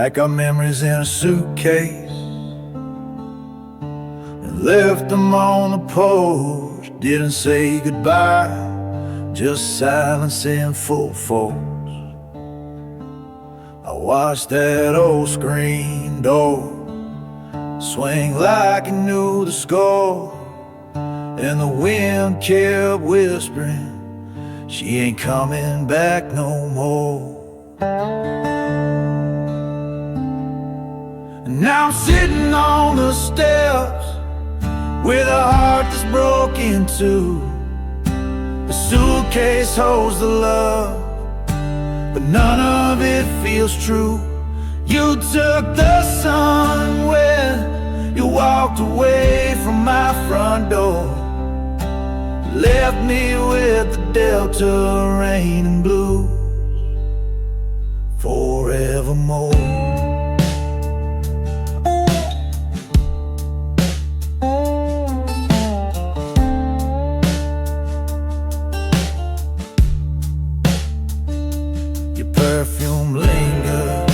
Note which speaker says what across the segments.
Speaker 1: Pack our memories in a suitcase and left them on the porch. Didn't say goodbye, just silence in full force. I watched that old screen door swing like it knew the score, and the wind kept whispering, she ain't coming back no more. And now I'm sitting on the steps with a heart that's broke in two. The suitcase holds the love, but none of it feels true. You took the sun when you walked away from my front door, left me with the Delta rain and blues forevermore. Your perfume lingers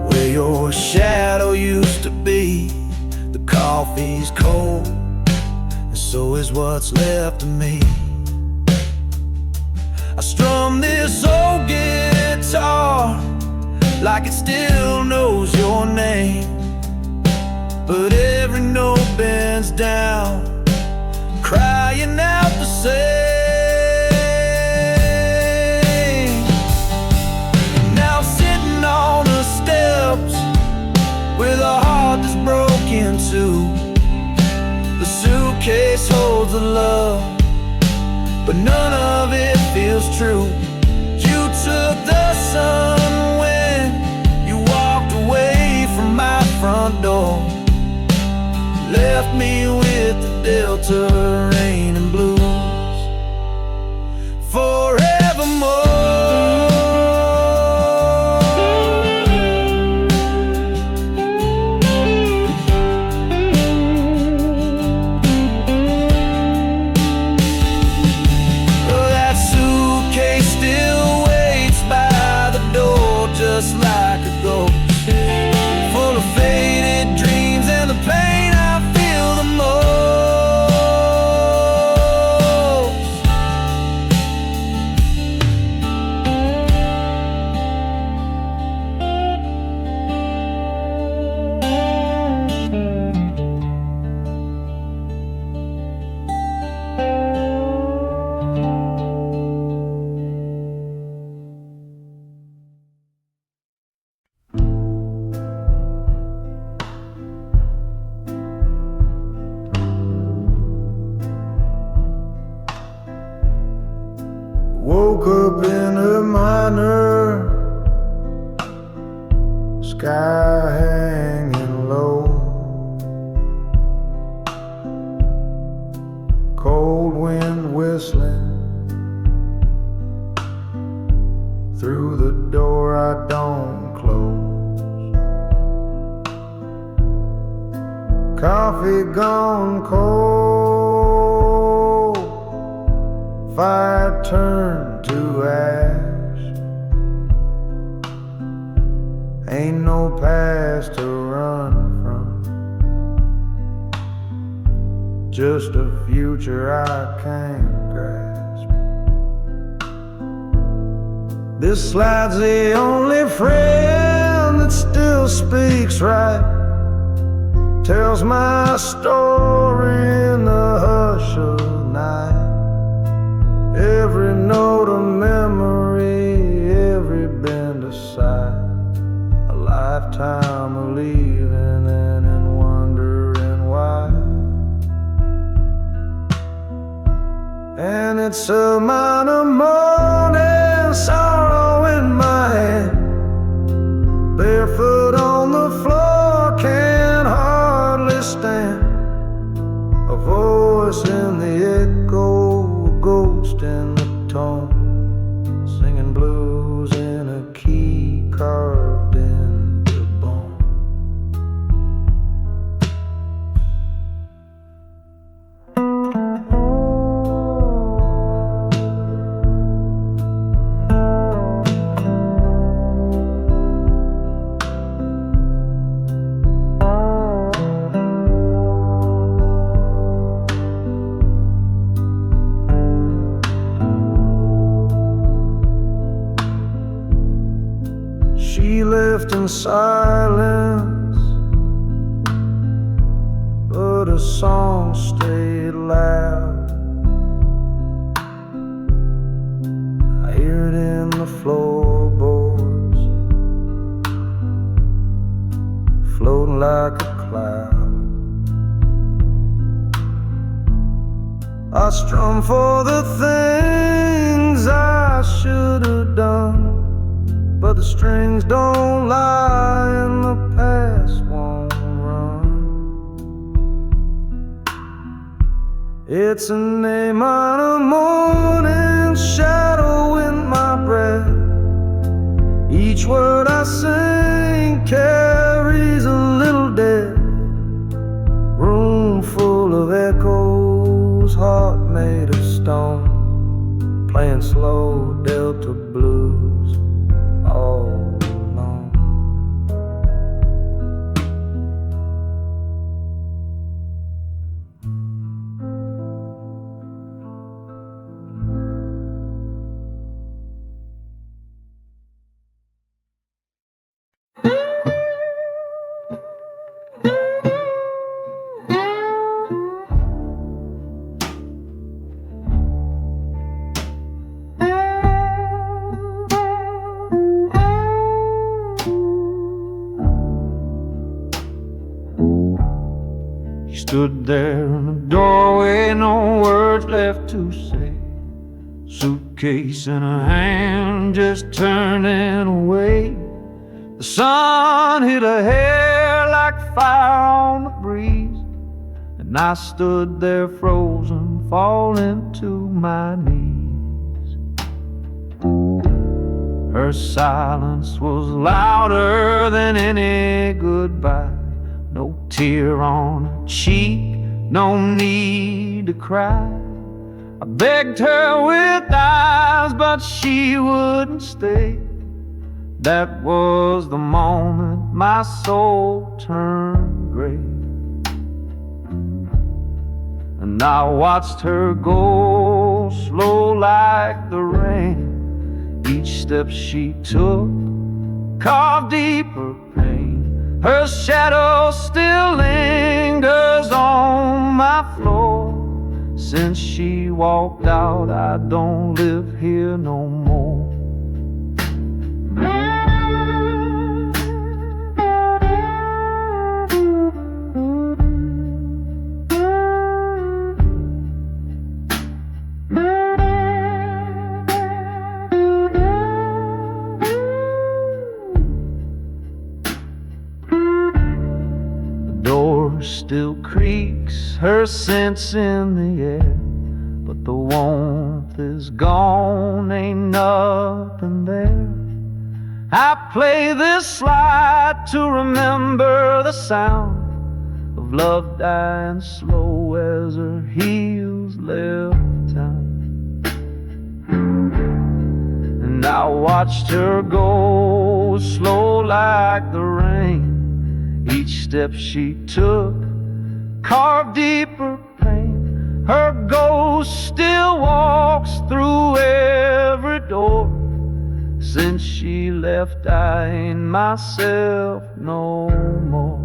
Speaker 1: where your shadow used to be. The coffee's cold, and so is what's left of me. I strum this old guitar like it still knows your name, but every note bends down, crying out the same. Now I'm sitting on the steps with a heart that's broken too. The suitcase holds the love, but none of it feels true. You took the sun when you walked away from my front door, left me with the Delta rain and blues forevermore. Just like a ghost, full of faded dreams and the pain I feel the Woke up in a minor, sky hanging low, cold wind whistling through the door I don't close. Coffee gone cold, fire turned to ash. Ain't no past to run from, just a future I can't grasp. This slide's the only friend that still speaks right, tells my story in the hush of night. Every note a memory, every bend a sigh, a lifetime of leaving and wondering why. And it's a minor morning, sorrow in my hand, barefoot on the floor, can't hardly stand. A voice in the echo, ghost in the tone, singing blues in a key carved into bone. in silence, but a song stayed loud. I hear it in the floorboards, floating like a cloud. I strum for the things I should have done, but the strings don't lie and the past won't run. It's a name on a morning shadow in my breath. Each word I sing carries a little death. Room full of echoes, heart made of stone, playing slow Delta blues all alone. Stood there in the doorway, no words left to say. Suitcase in her hand, just turning away. The sun hit her hair like fire on the breeze, and I stood there frozen, falling to my knees. Her silence was louder than any goodbye. No tear on her cheek, no need to cry. I begged her with eyes, but she wouldn't stay. That was the moment my soul turned gray, and I watched her go slow like the rain. Each step she took carved deeper pain. Her shadow still lingers on my floor. Since she walked out, I don't live here no more. Still creaks, her scent's in the air, but the warmth is gone, ain't nothing there. I play this slide to remember the sound of love dying slow as her heels left town. And I watched her go slow like the rain. Each step she took carved deeper pain. Her ghost still walks through every door. Since she left, I ain't myself no more.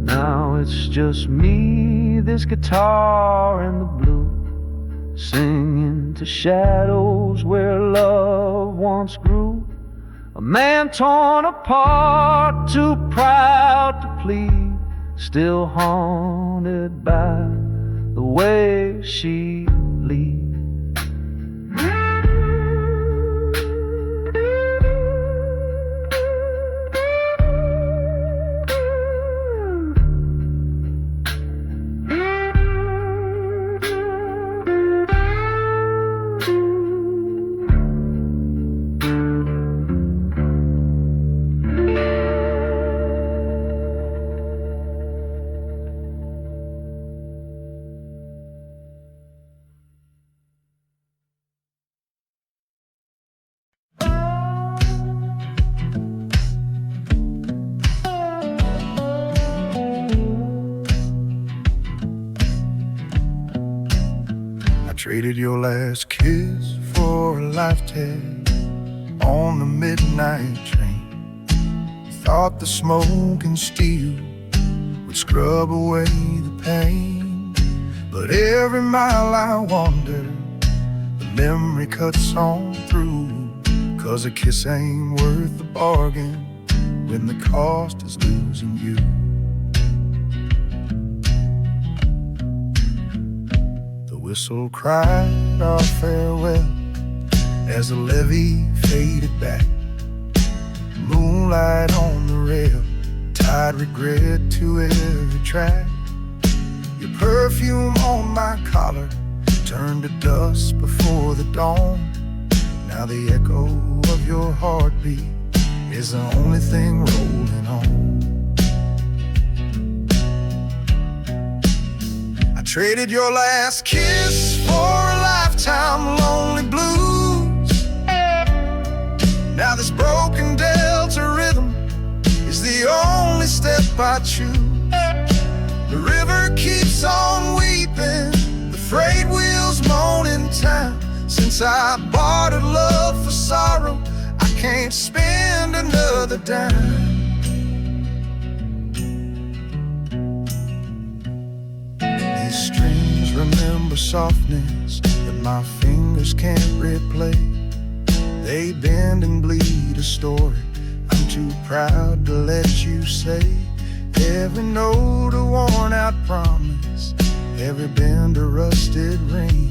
Speaker 1: Now it's just me, this guitar and the blue, singing to shadows where love once grew. A man torn apart, too proud to plead, still haunted by the way she leaves. Traded your last kiss for a life tag on the midnight train. You thought the smoke and steel would scrub away the pain, but every mile I wander, the memory cuts on through. 'Cause a kiss ain't worth the bargain when the cost is losing you. The whistle cried our farewell as the levee faded back. Moonlight on the rail tied regret to every track. Your perfume on my collar turned to dust before the dawn. Now the echo of your heartbeat is the only thing rolling on. I traded your last kiss for a lifetime of lonely blues. Now this broken delta rhythm is the only step I choose. The river keeps on weeping, the freight wheels moan in time. Since I bartered love for sorrow, I can't spend another dime. These strings remember softness that my fingers can't replay. They bend and bleed a story I'm too proud to let you say. Every note a worn out promise, every bend a rusted ring.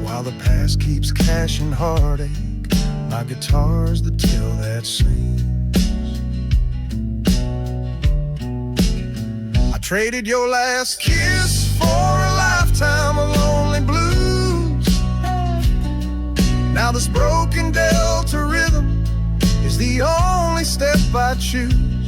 Speaker 1: While the past keeps cashing heartache, my guitar's the tale that sings. I traded your last kiss for a lifetime of lonely blues. Now this broken delta rhythm is the only step I choose.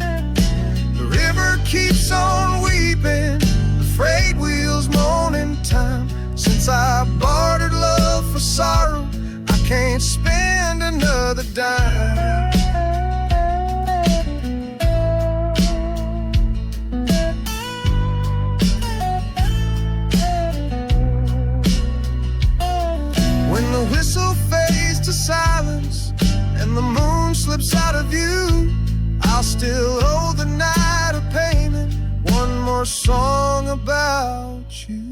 Speaker 1: The river keeps on weeping, the freight wheels moan in time. Since I bartered love for sorrow, I can't spend another dime. When the whistle fades to silence and the moon slips out of view, I'll still owe the night a payment. One more song about you.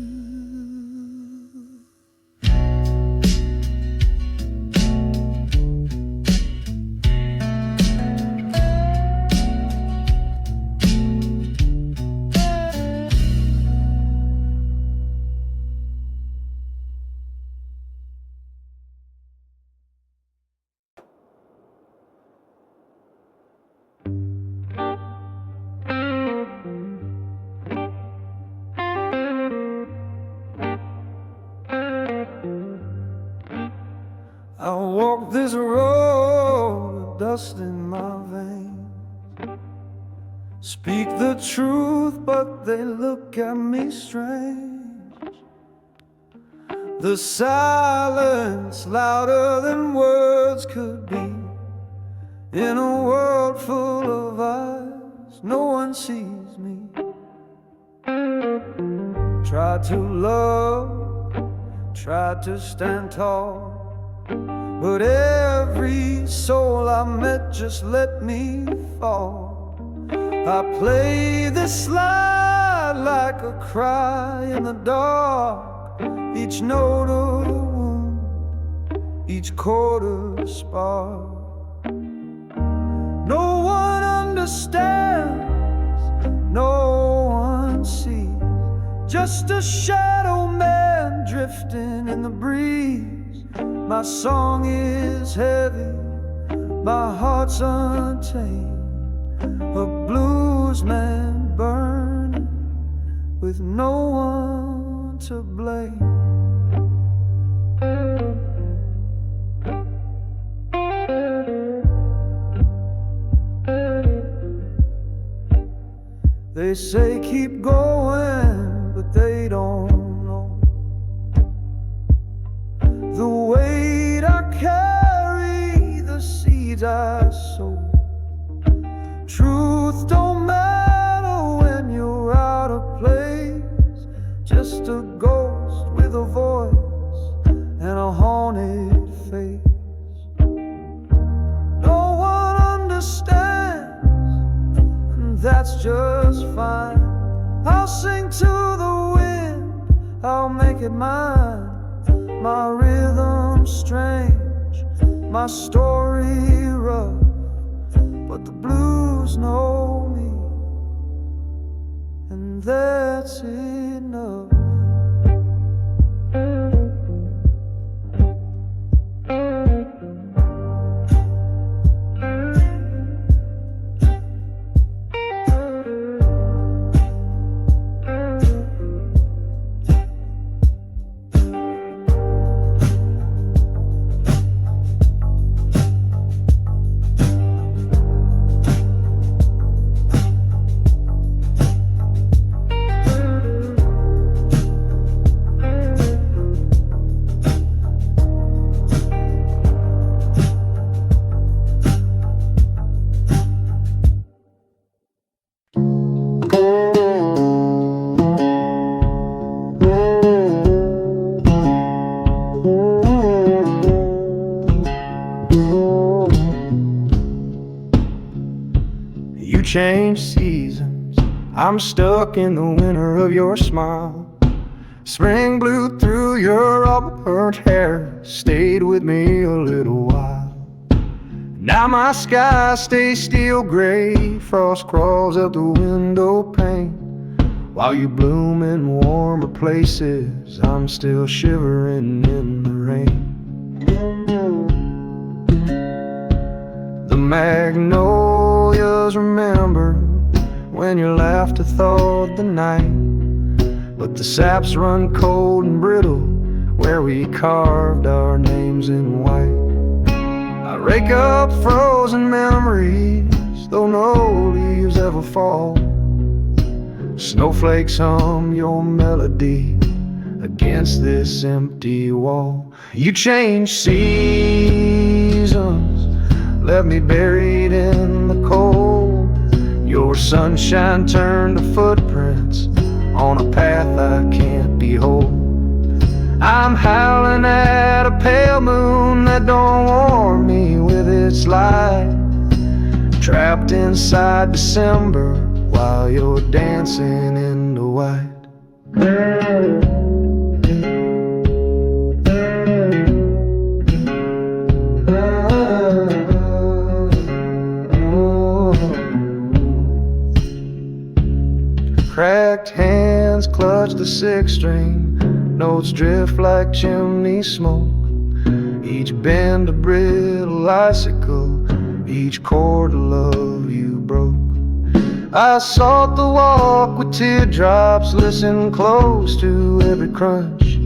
Speaker 1: I walk this road with dust in my veins. Speak the truth, but they look at me strange. The silence louder than words could be. In a world full of eyes, no one sees me. Tried to love, tried to stand tall, but every soul I met just let me fall. I play this slide like a cry in the dark, each note a wound, each chord a spark. No one understands, no one sees, just a shadow man drifting in the breeze. My song is heavy, my heart's untamed, a blues man burning with no one to blame. They say keep going, but they don't know the weight I carry, the seeds I sow. Truth don't matter when you're out of place, just a ghost with a voice and a haunted face. that's just fine. I'll sing to the wind, I'll make it mine. My rhythm's strange, my story rough, but the blues know me, and that's enough. You change seasons, I'm stuck in the winter of your smile. Spring blew through your auburn hair, stayed with me a little while. Now my sky stays steel gray, frost crawls up the window pane. While you bloom in warmer places, I'm still shivering in the rain. The magnolias remember when your laughter thawed the night, but the saps run cold and brittle where we carved our names in white. I rake up frozen memories, though no leaves ever fall. Snowflakes hum your melody against this empty wall. You change seasons, left me buried in the cold. Your sunshine turned to footprints on a path I can't behold. I'm howling at a pale moon that don't warm me with its light, trapped inside December while you're dancing in the white. Cracked hands clutch the sixth string, notes drift like chimney smoke. Each bend a brittle icicle, each chord a love you broke. I sought the walk with teardrops, listen close to every crunch,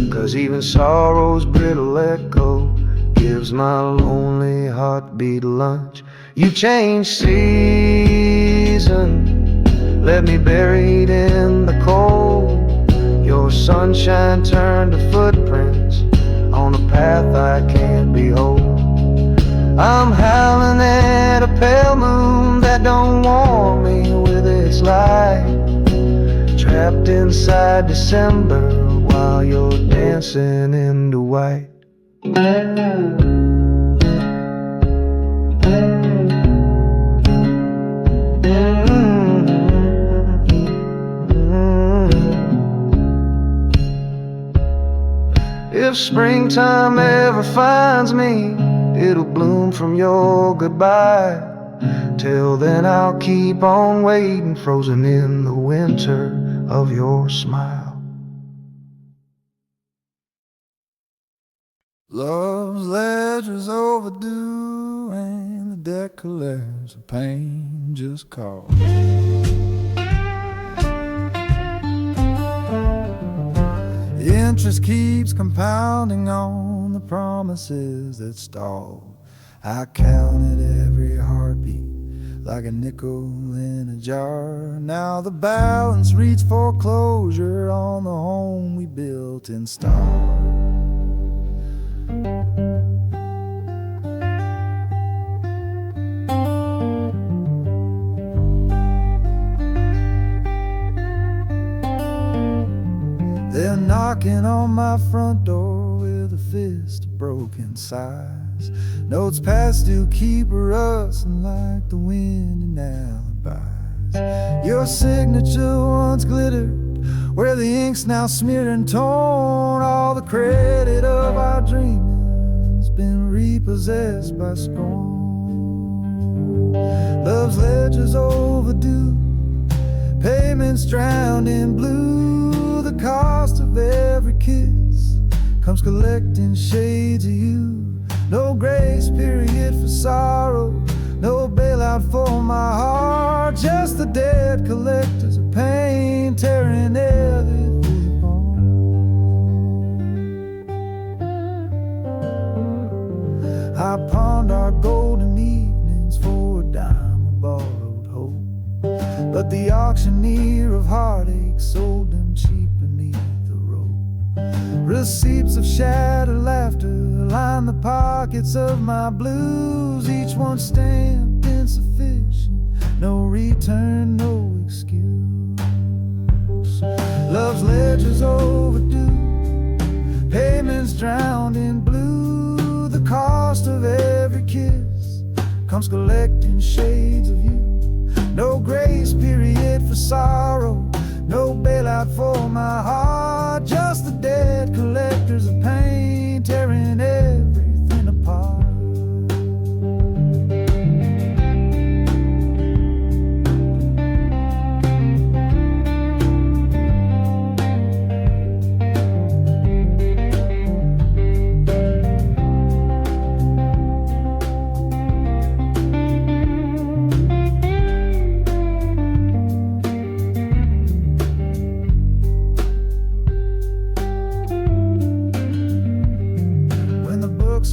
Speaker 1: 'cause even sorrow's brittle echo gives my lonely heartbeat lunch. You change seasons, left me buried in the cold. Your sunshine turned to footprints on a path I can't behold. I'm howling at a pale moon that don't warm me with its light, trapped inside December while you're dancing in the white. If springtime ever finds me, it'll bloom from your goodbye. Till then I'll keep on waiting, frozen in the winter of your smile. Love's ledger's overdue, and the debt collects a pain just called. The interest keeps compounding on the promises that stall. I counted every heartbeat like a nickel in a jar. Now the balance reached foreclosure on the home we built in stars. They're knocking on my front door with a fist of broken sighs. Notes past due keep rustling like the wind in alibis. your signature once glittered, where the ink's now smeared and torn. All the credit of our dreaming's been repossessed by scorn. Love's ledger's overdue, payments drowned in blue. The cost of every kiss comes collecting shades of you. No grace period for sorrow, no bailout for my heart. Just the dead collectors of pain, tearing everything apart. I pawned our golden evenings for a dime of borrowed hope, but the auctioneer of heartache sold them cheap beneath the rope. Receipts of shattered laughter line the pockets of my blues, each one stamped insufficient, no return, no excuse. Love's ledger's overdue, payments drowned in blue. The cost of every kiss comes collecting shades of you. No grace period for sorrow, no bailout for my heart. Just the dead collectors of pain, tearing everything apart.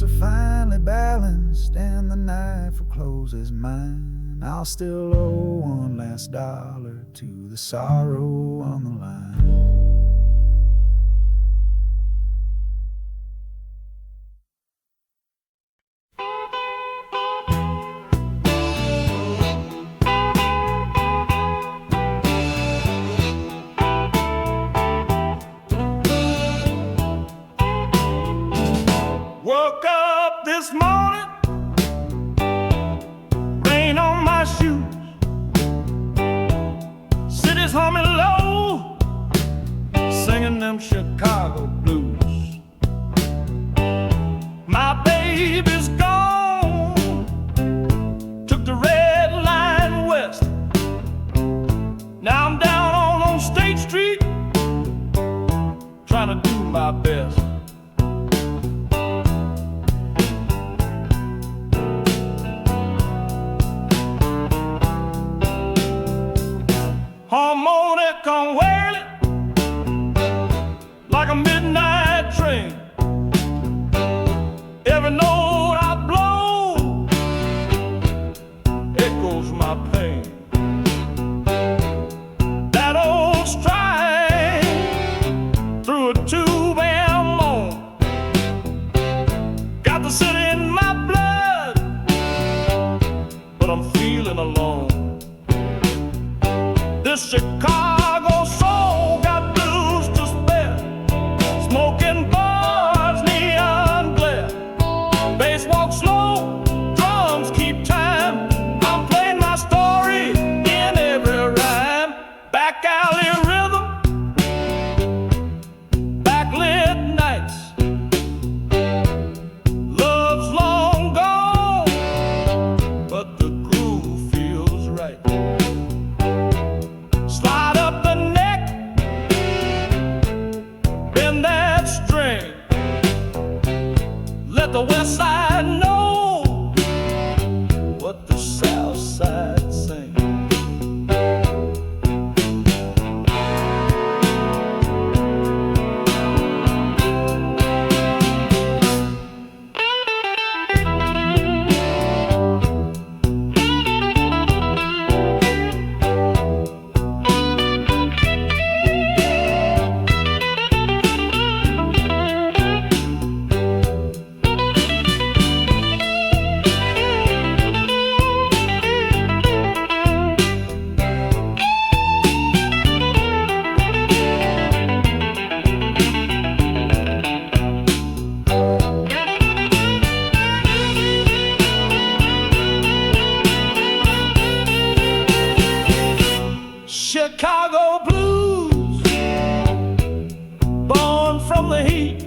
Speaker 1: Are finally balanced and the night forecloses mine, I'll still owe one last dollar to the sorrow on the line.
Speaker 2: Woke up this morning, rain on my shoes, city's humming low, singing them Chicago blues. My baby's gone, took the red line west. Now I'm down on State Street, trying to do my best. Harmonica wailing like a midnight train. Every note I blow echoes my pain. That old stride through a tube and moan got the city in my blood, but I'm feeling alone. This Chicago soul got blues to spare, smoking bars, neon glare. Bass walks slow, drums keep time. I'm playing my story in every rhyme. Back alley rhythm, backlit nights. Love's long gone, but the groove feels right. Slide up Chicago blues, born from the heat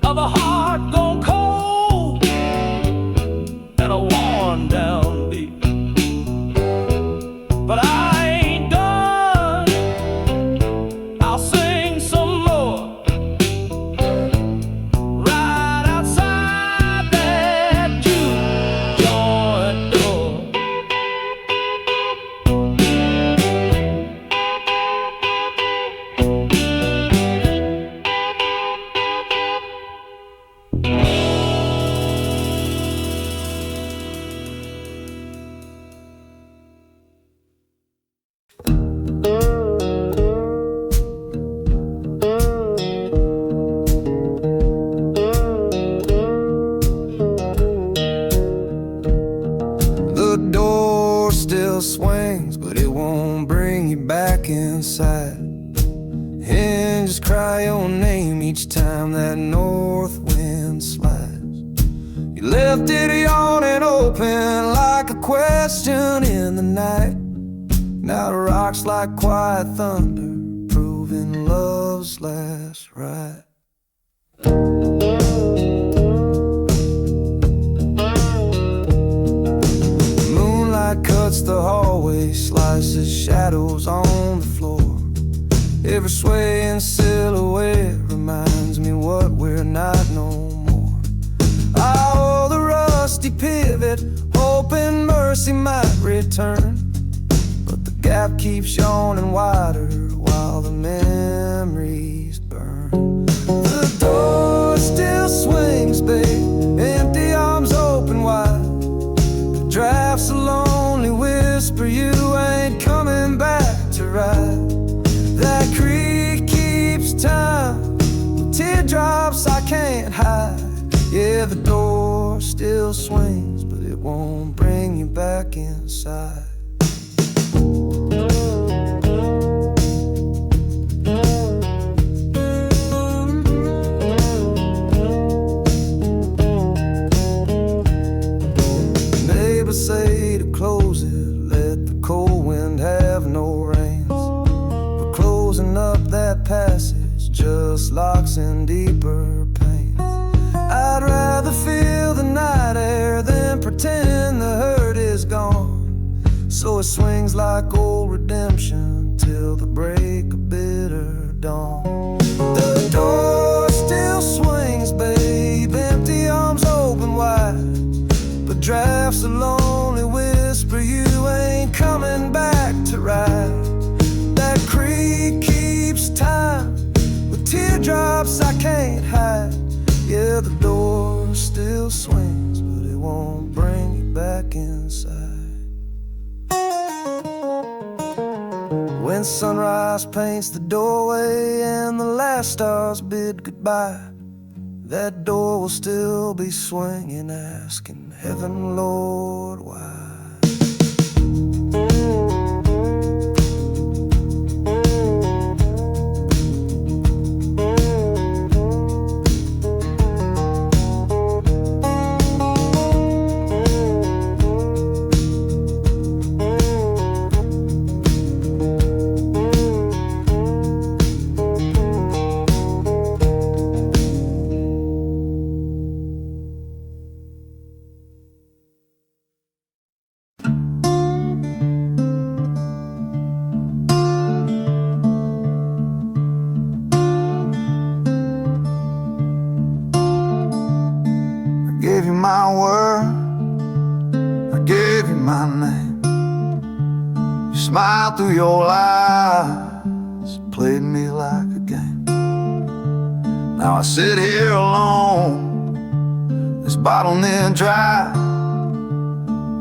Speaker 2: of a heart gone cold and a worn down beat. But I ain't done, I'll sing some more right outside that juke joint door.
Speaker 1: The door still swings, but it won't bring you back inside. Hinges cry your name each time that north wind slides. You left it yawning open like a question in the night. Now it rocks like quiet thunder, proving love's last ride. Moonlight cuts the hallway, slices shadows on the floor. Every swaying silhouette reminds me what we're not no more. I hold the rusty pivot, hoping mercy might return, but the gap keeps yawning wider while the memories burn. The door still swings, babe, empty arms open wide. The draft's a lonely whisper, you ain't coming back to ride. That creek keeps time with teardrops I can't hide. Yeah, the door still swings, but it won't bring you back inside. Neighbors say to close it, let the cold wind have no rains. But closing up that passage just locks in deeper pain. I'd rather feel the night air than pretend the hurt is gone. So it swings like old redemption till the break of bitter dawn. The door still swings, babe, empty arms open wide. But draft's a lonely whisper, you ain't coming back to ride. That creek keeps time with teardrops I can't hide. Yeah, the door still swings, but it won't bring you back inside. When sunrise paints the doorway and the last stars bid goodbye, that door will still be swinging, asking heaven, Lord, why? I gave you my word, I gave you my name. You smiled through your lies, played me like a game. Now I sit here alone, this bottle near dry,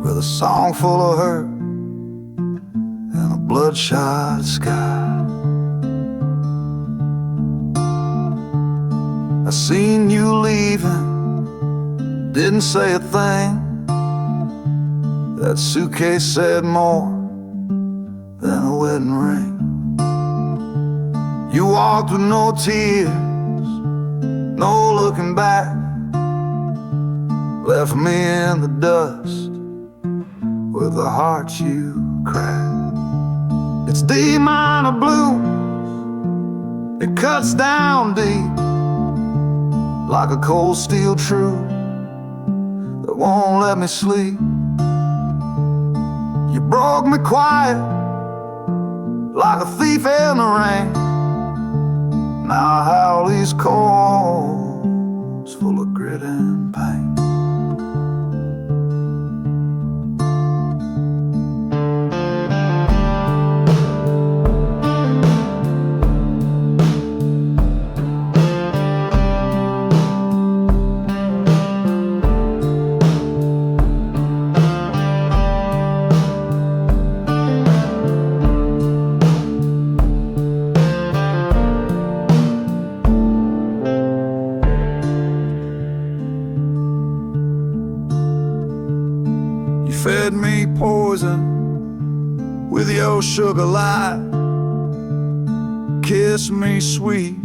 Speaker 1: with a song full of hurt and a bloodshot sky. I seen you leaving, didn't say a thing. That suitcase said more than a wedding ring. You walked with no tears, no looking back, left me in the dust with the heart you cracked. It's D minor blues. It cuts down deep like a cold steel truth that won't let me sleep. You broke me quiet like a thief in the rain. Now I howl these chords full of grit and pain. Fed me poison with your sugar lie. Kiss me sweet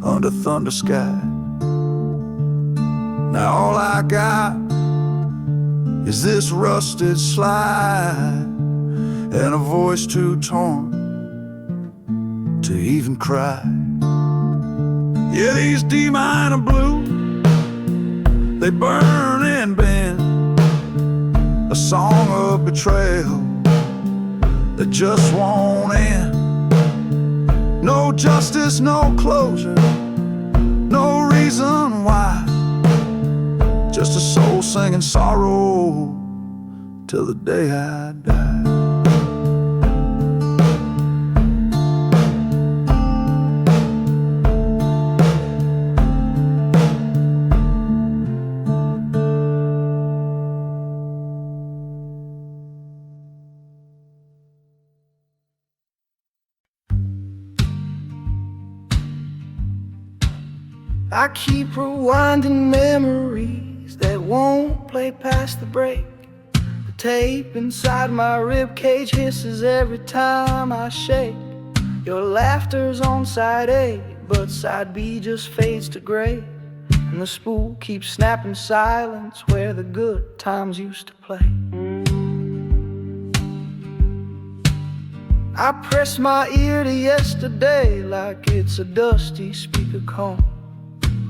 Speaker 1: under thunder sky. Now all I got is this rusted slide and a voice too torn to even cry. Yeah, these D minor blues, they burn and bend, a song of betrayal that just won't end. No justice, no closure, no reason why. Just a soul singing sorrow till the day I die. I keep rewinding memories that won't play past the break. The tape inside my ribcage hisses every time I shake. Your laughter's on side A, but side B just fades to gray. And the spool keeps snapping silence where the good times used to play. I press my ear to yesterday like it's a dusty speaker cone,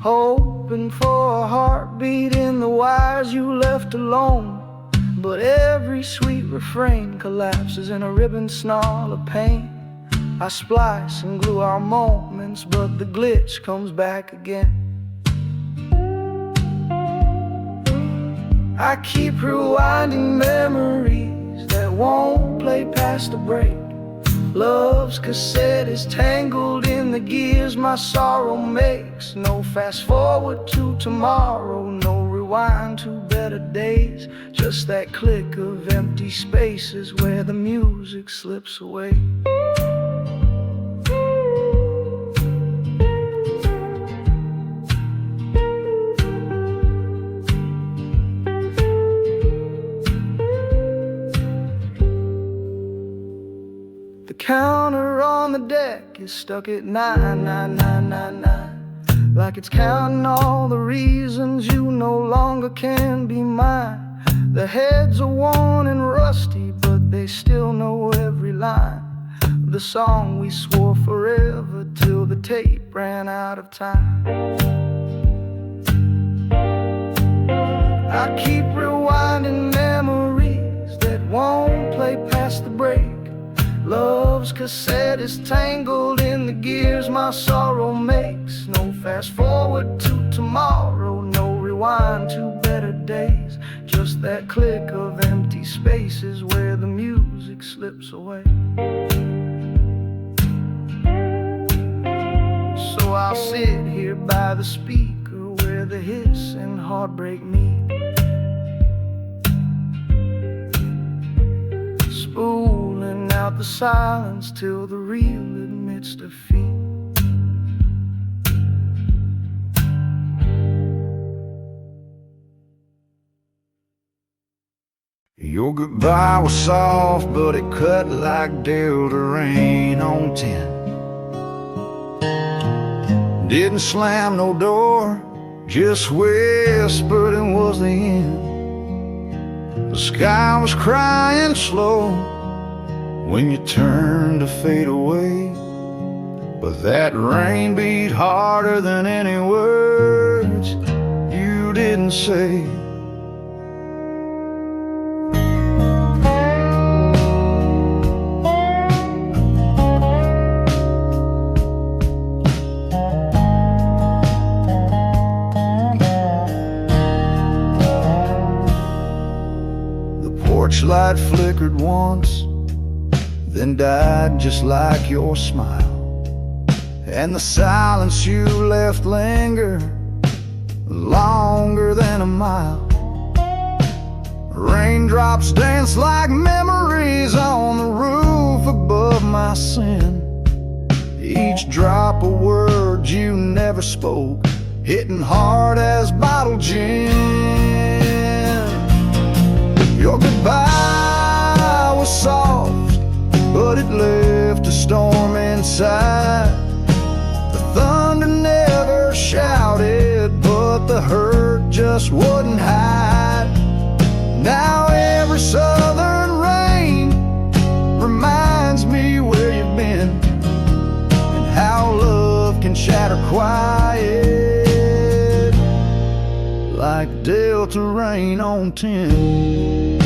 Speaker 1: hoping for a heartbeat in the wires you left alone. But every sweet refrain collapses in a ribbon snarl of pain. I splice and glue our moments, but the glitch comes back again. I keep rewinding memories that won't play past the break. Love's cassette is tangled in the gears my sorrow makes. No fast forward to tomorrow, no rewind to better days. Just that click of empty spaces where the music slips away. The counter on the deck is stuck at 99999, like it's counting all the reasons you no longer can be mine. The heads are worn and rusty, but they still know every line. The song we swore forever till the tape ran out of time. I keep rewinding memories that won't play past the break. Love's cassette is tangled in the gears my sorrow makes. No fast forward to tomorrow, no rewind to better days. Just that click of empty spaces where the music slips away. So I'll sit here by the speaker where the hiss and heartbreak meet. Spooling out the silence till the real admits defeat. Your goodbye was soft, but it cut like Delta rain on tin. Didn't slam no door, just whispered and was the end. The sky was crying slow, when you turned to fade away. But that rain beat harder than any words you didn't say. The porch light flickered once, then died just like your smile. And the silence you left linger longer than a mile. Raindrops dance like memories on the roof above my sin. Each drop a word you never spoke, hitting hard as bottled gin. Your goodbye was soft, but it left a storm inside. Thunder never shouted, but the hurt just wouldn't hide. Now every southern rain reminds me where you've been, and how love can shatter quiet like Delta rain on tin.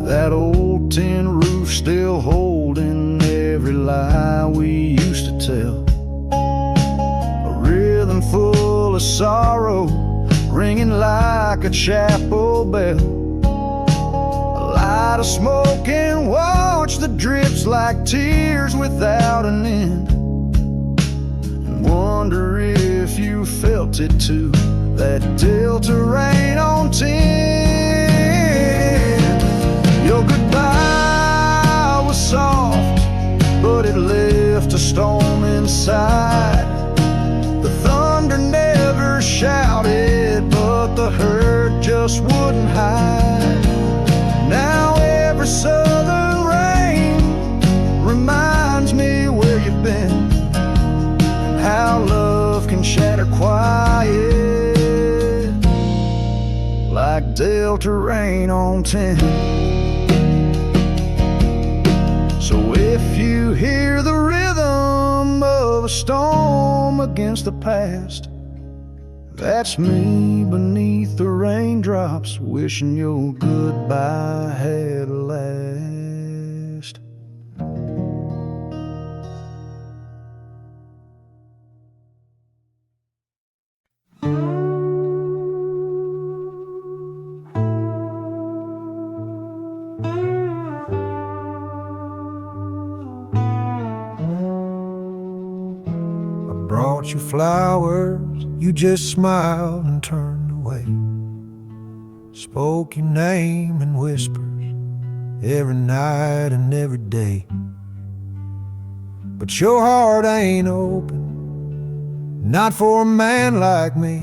Speaker 1: That old tin roof still holding every lie we used to tell. A rhythm full of sorrow, ringing like a chapel bell. A light of smoke and watch that drips like tears without an end. And wonder if you felt it too, that Delta rain on tin. Your goodbye was soft, but it left a storm inside. The thunder never shouted, but the hurt just wouldn't hide. Now every southern rain reminds me where you've been, and how love can shatter quiet like Delta rain on tin. So if you hear the rhythm of a storm against the past, that's me beneath the raindrops, wishing your goodbye had last. Brought you flowers, you just smiled and turned away. Spoke your name in whispers every night and every day. But your heart ain't open, not for a man like me.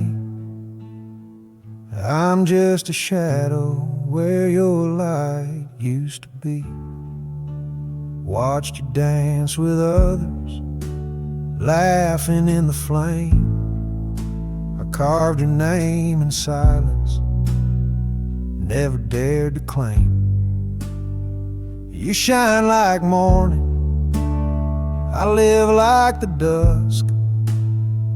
Speaker 1: I'm just a shadow where your light used to be. Watched you dance with others, laughing in the flame. I carved your name in silence, never dared to claim. You shine like morning, I live like the dusk,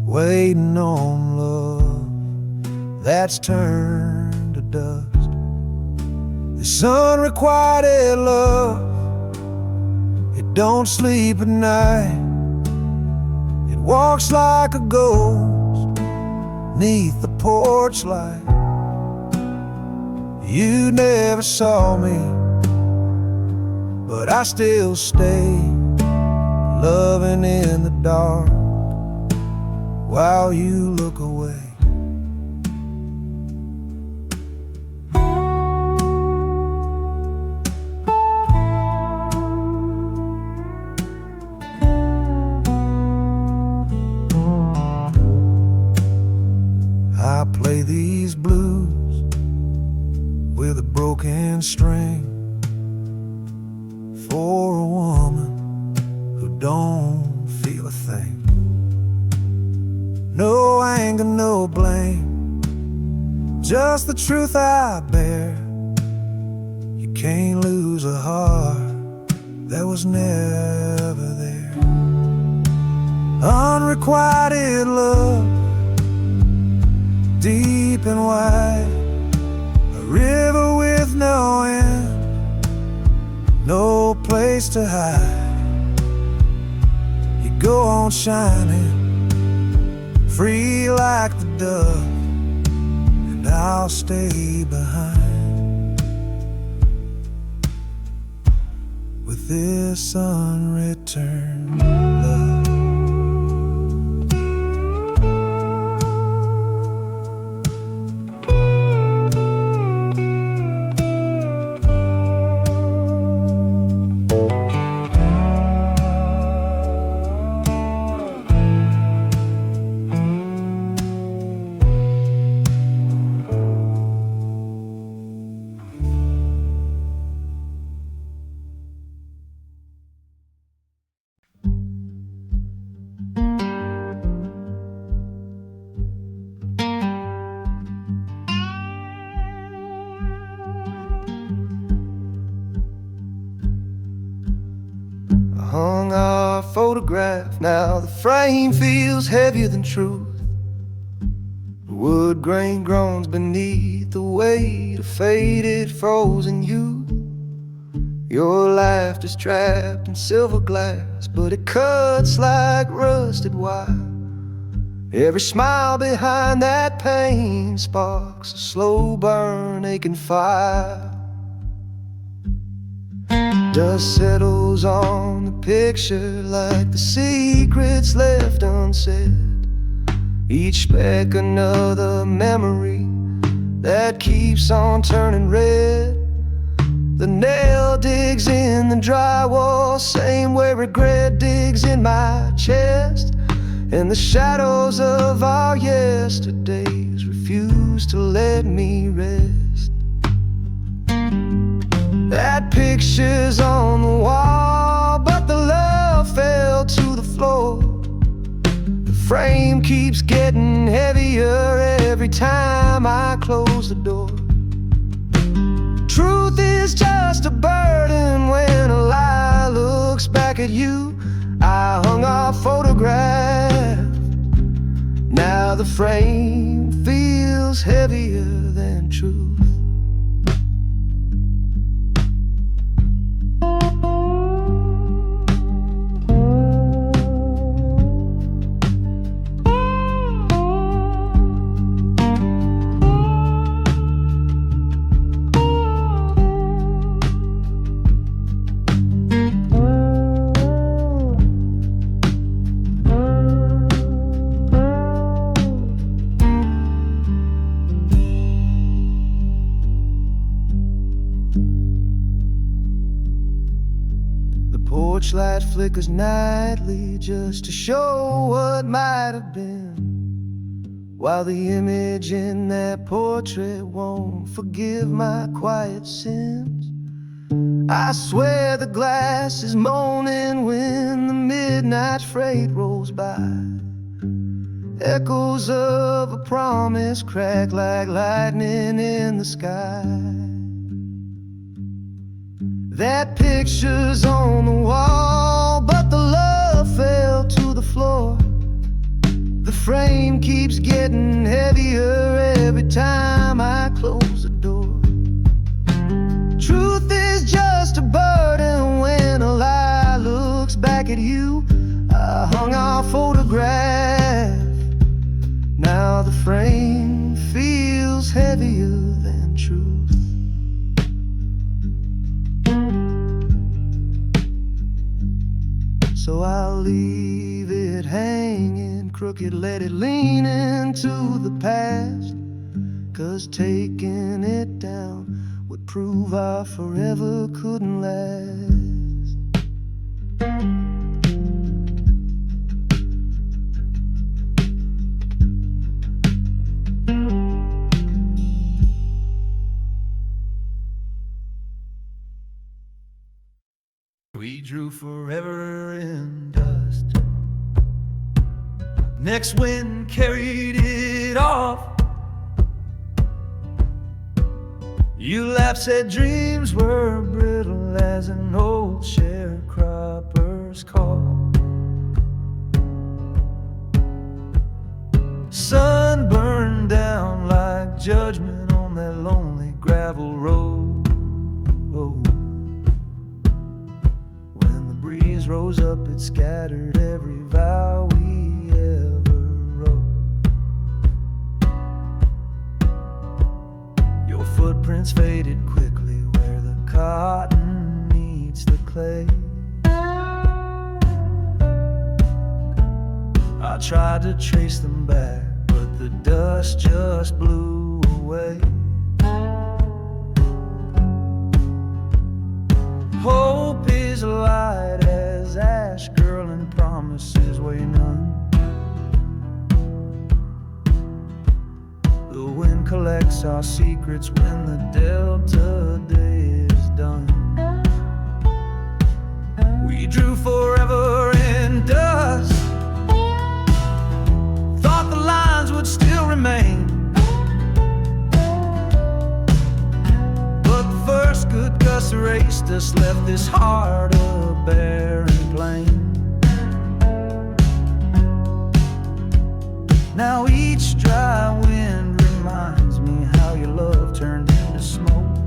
Speaker 1: waiting on love that's turned to dust. This unrequited love, it don't sleep at night. Walks like a ghost 'neath the porch light. You never saw me, but I still stay, loving in the dark while you look away. I play these blues with a broken string for anger, no blame, just the truth I bear. You can't lose a heart that was never there. Unrequited love, deep and wide, a river with no end, no place to hide. You go on shining, free like the dove, and I'll stay behind with this unreturned love. Hung our photograph, now the frame feels heavier than truth. Wood grain groans beneath the weight of faded, frozen youth. Your laughter's trapped in silver glass, but it cuts like rusted wire. Every smile behind that pain sparks a slow burn, aching fire. Dust settles on the picture like the secrets left unsaid. Each speck another memory that keeps on turning red. The nail digs in the drywall, same way regret digs in my chest. And the shadows of our yesterdays refuse to let me rest. That picture's on the wall, but the love fell to the floor. The frame keeps getting heavier every time I close the door. Truth is just a burden when a lie looks back at you. I hung our photograph, now the frame feels heavier than truth. Porch light flickers nightly just to show what might have been, while the image in that portrait won't forgive my quiet sins. I swear the glass is moaning when the midnight freight rolls by. Echoes of a promise crack like lightning in the sky. That picture's on the wall, but the love fell to the floor. The frame keeps getting heavier every time I close the door. Truth is just a burden when a lie looks back at you. I hung our photograph, now the frame feels heavier than truth. So I'll leave it hanging crooked, let it lean into the past, 'cause taking it down would prove our forever couldn't last. We drew forever in dust, Next wind carried it off. You laughed, said dreams were brittle as an old sharecropper's call. Sun burned down like judgment on that lonely gravel road. When the breeze rose up, it scattered every vow we ever wrote. Your footprints faded quickly where the cotton meets the clay. I tried to trace them back, but the dust just blew away. Hope is light as ash, girl, and promises weigh none. The wind collects our secrets when the delta day is done. We drew forever in dust, thought the lines would still remain, but the first good gust erased us, left this heart a barren plain. Now each dry wind reminds me how your love turned into smoke.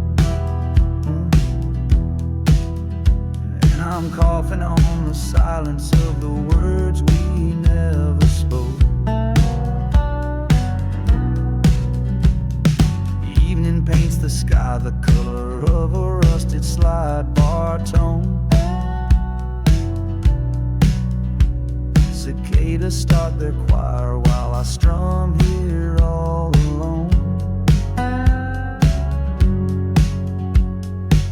Speaker 1: And I'm coughing on the silence of the words we never spoke. Evening paints the sky the color of a rusted slide bar tone. Cicadas start their choir while I strum here all alone.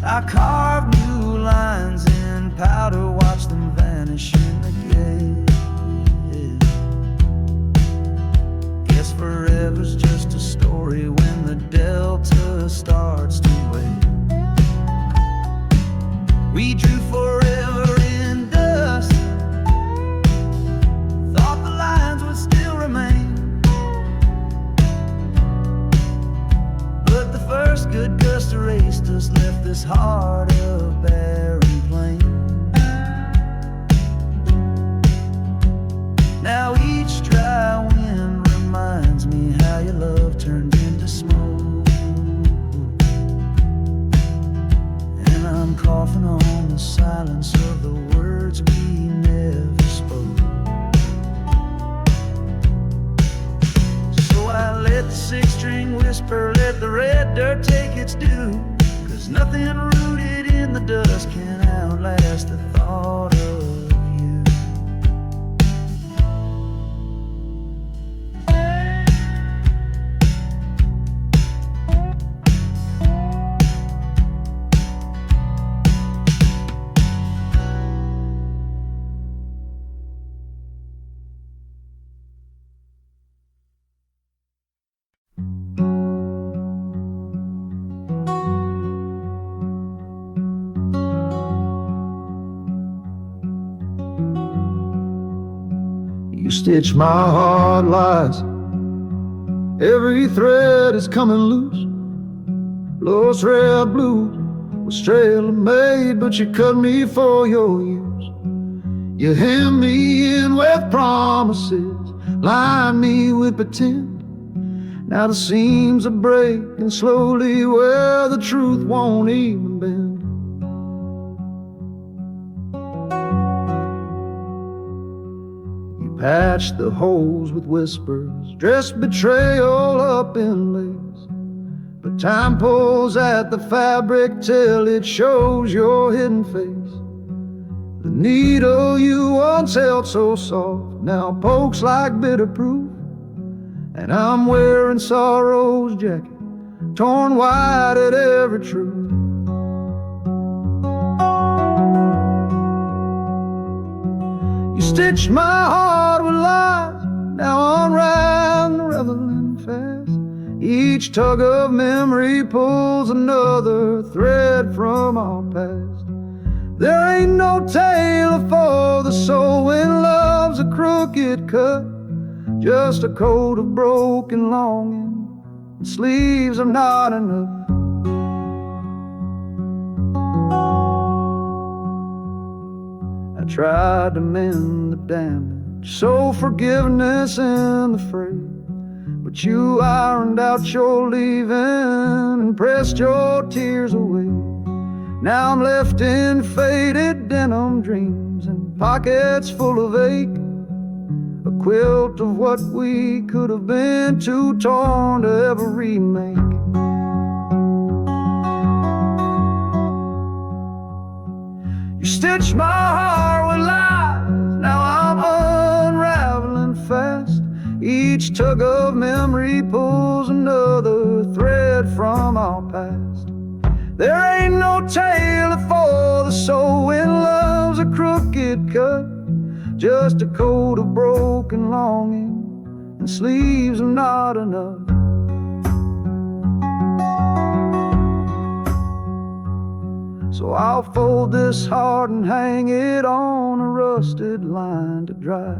Speaker 1: I carve new lines in powder, watch them vanish in the gate. Guess forever's just a story when the delta starts to wait. We drew forever in dust, thought the lines would still remain, but the first good gust erased us, left this heart a barren plain. Now each dry wind reminds me how your love turned into smoke. And I'm coughing on the silence of the words we never spoke. So I let the six-string whisper, let the red dirt take its due, 'cause nothing rooted in the dust can outlast the thought of you. You stitch my heart lies, every thread is coming loose. Lost red blues was trailer made, but you cut me for your use. You hem me in with promises, line me with pretend. Now the seams are breaking slowly where the truth won't even bend. Patch the holes with whispers, dress betrayal up in lace. But time pulls at the fabric till it shows your hidden face. The needle you once held so soft now pokes like bitter proof. And I'm wearing sorrow's jacket, torn white at every truth. You stitched my heart with lies, now unraveling fast. Each tug of memory pulls another thread from our past. There ain't no tailor for the soul when love's a crooked cut. just a coat of broken longing, and sleeves are not enough. I tried to mend the damage, sow forgiveness in the fray, but you ironed out your leaving and pressed your tears away. Now I'm left in faded denim dreams and pockets full of ache, a quilt of what we could have been, too torn to ever remake. You stitched my heart with lies, now I'm unraveling fast. Each tug of memory pulls another thread from our past. There ain't no tailor for the soul when love's a crooked cut, just a coat of broken longing, and sleeves are not enough. So I'll fold this heart and hang it on a rusted line to dry.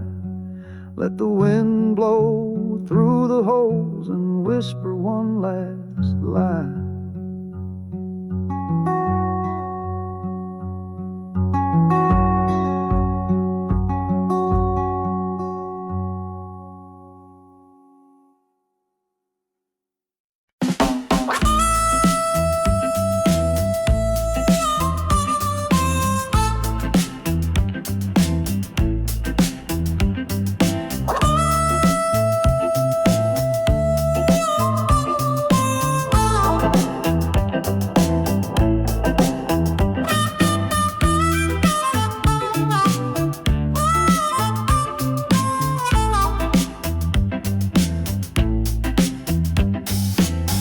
Speaker 1: Let the wind blow through the holes and whisper one last lie.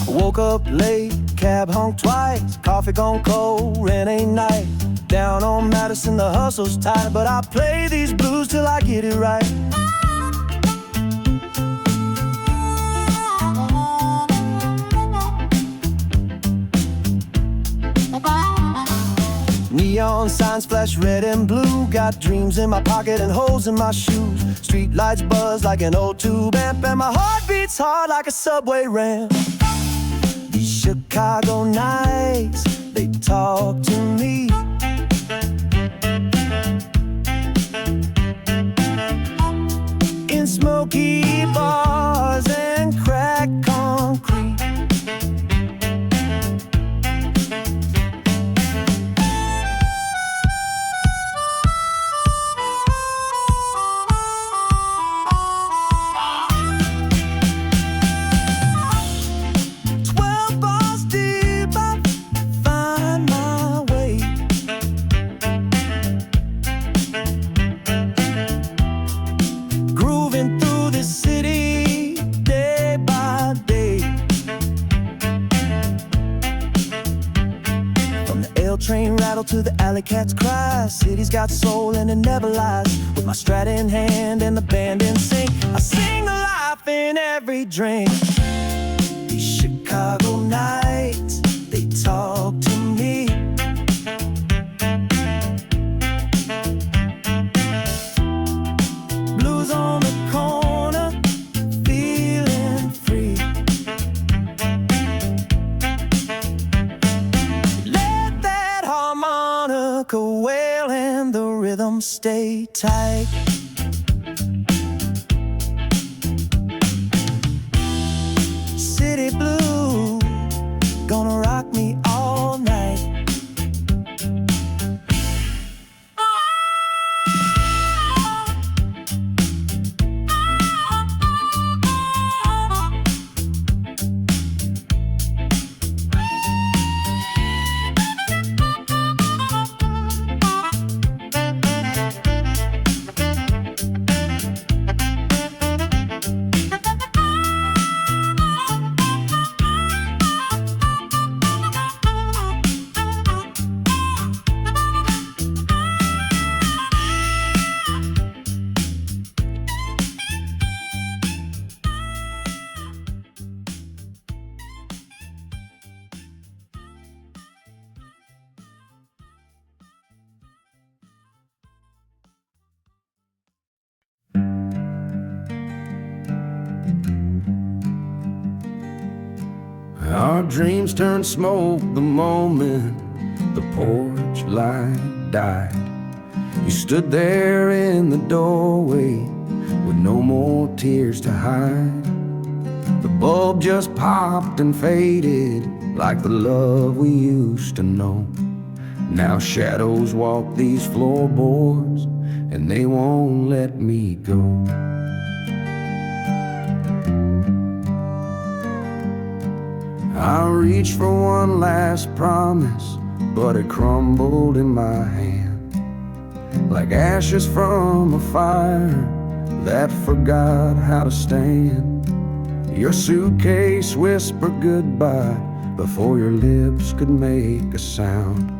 Speaker 3: Woke up late, cab honked twice, coffee gone cold, rent ain't nice. Down on Madison, the hustle's tight, but I play these blues till I get it right. Neon signs flash red and blue, got dreams in my pocket and holes in my shoes. Street lights buzz like an old tube amp, and my heart beats hard like a subway ramp. These Chicago nights, they talk to me. In smoky bars and cracked concrete. Train rattle to the alley cat's cry. City's got soul and it never lies. With my Strat in hand and the band in sync, I sing the life in every drink. These Chicago nights, they talk to me. Blues on the corner, feeling free. Wail and the rhythm stay tight. City blue, gonna rock me all night.
Speaker 1: Our dreams turned smoke the moment the porch light died. You stood there in the doorway with no more tears to hide. The bulb just popped and faded like the love we used to know. Now shadows walk these floorboards and they won't let me go. I reached for one last promise, but it crumbled in my hand like ashes from a fire that forgot how to stand. Your suitcase whispered goodbye before your lips could make a sound,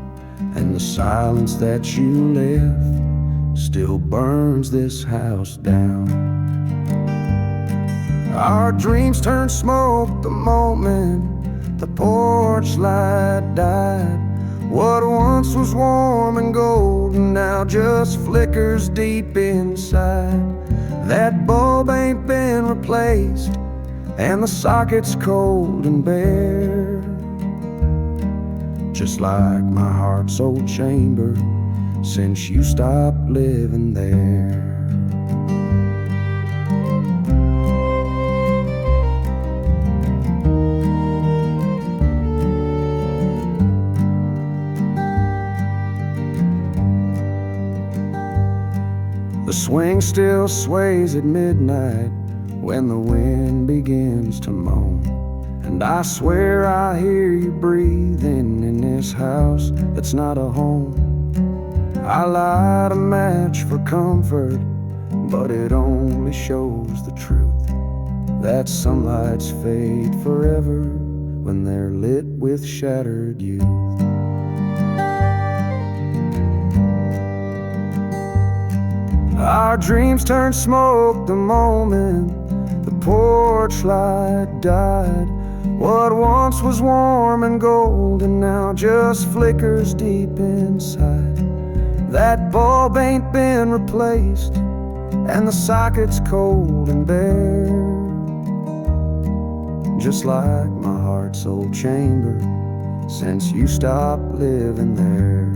Speaker 1: and the silence that you left still burns this house down. Our dreams turned smoke the moment the porch light died. What once was warm and golden now just flickers deep inside. That bulb ain't been replaced and the socket's cold and bare, just like my heart's old chamber since you stopped living there. The swing still sways at midnight when the wind begins to moan, and I swear I hear you breathing in this house that's not a home. I light a match for comfort, but it only shows the truth that some lights fade forever when they're lit with shattered youth. Our dreams turned smoke the moment the porch light died. What once was warm and golden now just flickers deep inside. That bulb ain't been replaced and the socket's cold and bare, just like my heart's old chamber since you stopped living there.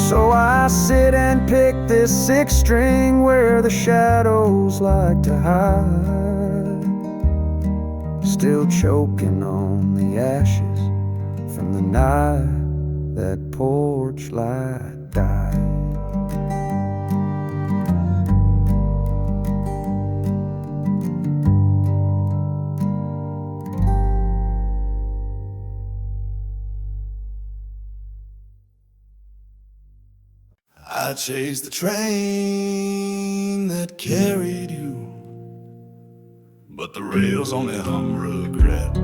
Speaker 1: So I sit and pick this sixth string where the shadows like to hide, still choking on the ashes from the night that porch light died.
Speaker 4: I chased the train that carried you, but the rails only hum regret.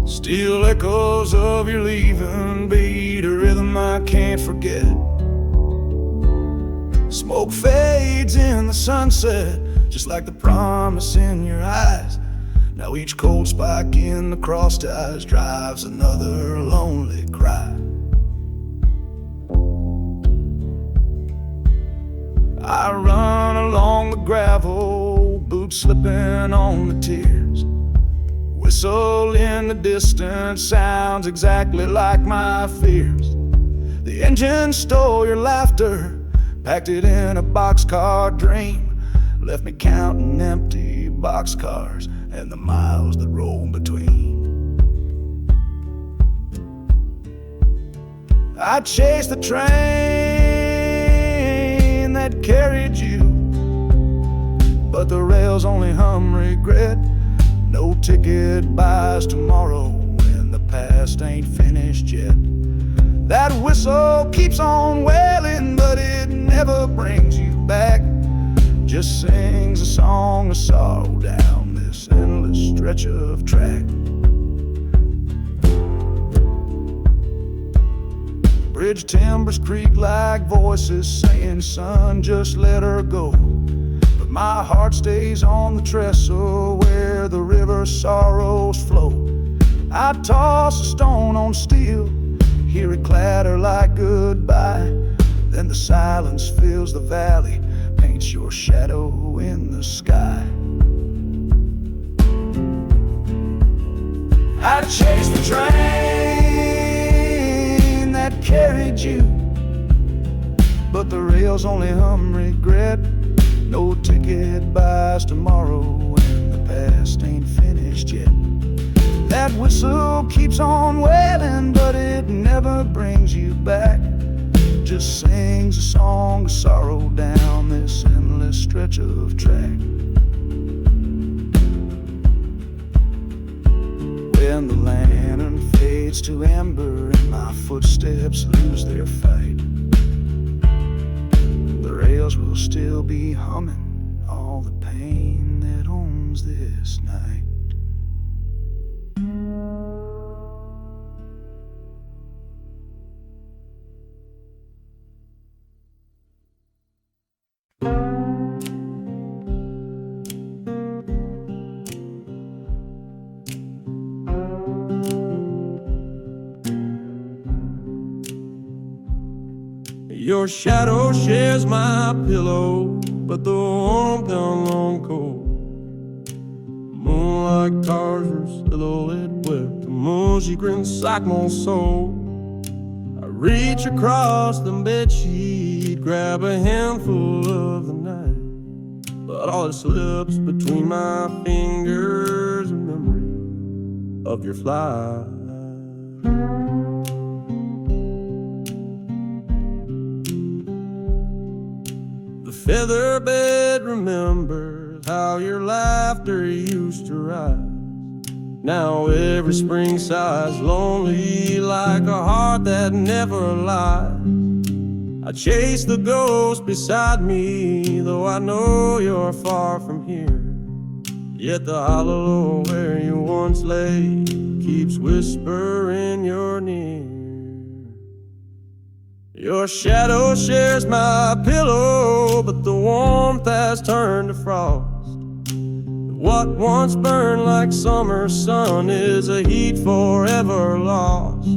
Speaker 4: Still echoes of your leaving beat a rhythm I can't forget. Smoke fades in the sunset, just like the promise in your eyes. Now each cold spike in the cross ties drives another lonely cry. I run along the gravel, boots slipping on the tears. Whistle in the distance sounds exactly like my fears. The engine stole your laughter, packed it in a boxcar dream, left me counting empty boxcars and the miles that roll between. I chased the train that carried you, but the rails only hum regret. No ticket buys tomorrow, and the past ain't finished yet. That whistle keeps on wailing, but it never brings you back. Just sings a song of sorrow down this endless stretch of track. Bridge timbers creak like voices saying, son, just let her go. But my heart stays on the trestle where the river sorrows flow. I toss a stone on steel, hear it clatter like goodbye. Then the silence fills the valley, paints your shadow in the sky. I chased the train that carried you, but the rails only hum regret. No ticket buys tomorrow when the past ain't finished yet. That whistle keeps on wailing, but it never brings you back. Just sings a song of sorrow down this endless stretch of track. When the lantern fades to amber and my footsteps lose their fight, the rails will still be humming all the pain that owns this night.
Speaker 5: Your shadow shares my pillow, but the warmth down long cold. Moonlight cars are silhouette wet, the moon she grins like my soul. I reach across the bedsheet, grab a handful of the night, but all that slips between my fingers, a memory of your flight. Feather bed remembers how your laughter used to rise. Now every spring sighs lonely like a heart that never lies. I chase the ghost beside me, though I know you're far from here. Yet the hollow where you once lay keeps whispering you're near. Your shadow shares my pillow, but the warmth has turned to frost. What once burned like summer sun is a heat forever lost.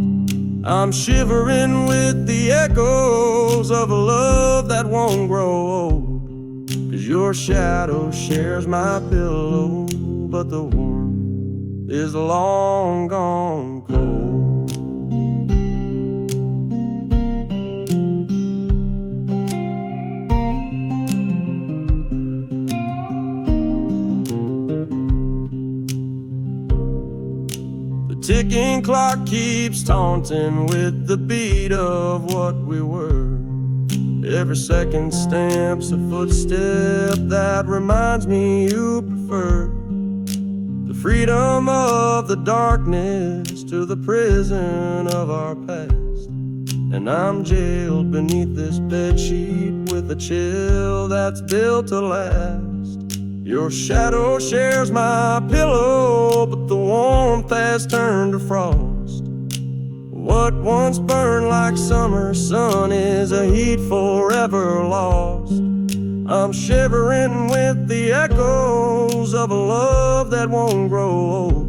Speaker 5: I'm shivering with the echoes of a love that won't grow old. 'Cause your shadow shares my pillow, but the warmth is long gone cold. Ticking clock keeps taunting with the beat of what we were. Every second stamps a footstep that reminds me you prefer the freedom of the darkness to the prison of our past. And I'm jailed beneath this bedsheet with a chill that's built to last. Your shadow shares my pillow, but the warmth has turned to frost. What once burned like summer sun is a heat forever lost. I'm shivering with the echoes of a love that won't grow old.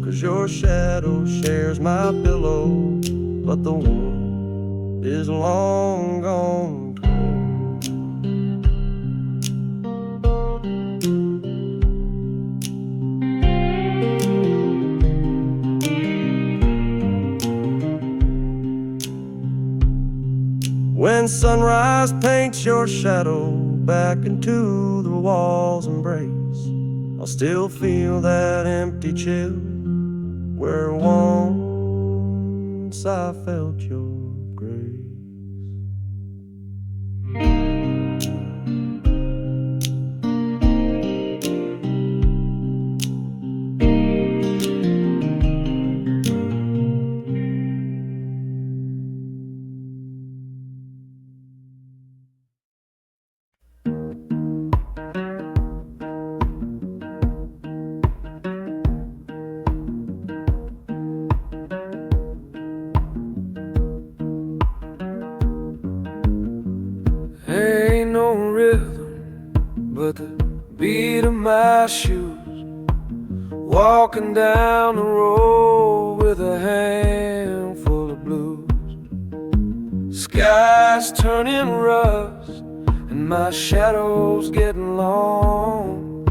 Speaker 5: 'Cause your shadow shares my pillow, but the warmth is long gone. When sunrise paints your shadow back into the wall's embrace, I'll still feel that empty chill where once I felt your grace.
Speaker 1: Ain't no rhythm but the beat of my shoes, walking down the road with a handful of blues. Sky sky's turning rust and my shadow's getting long.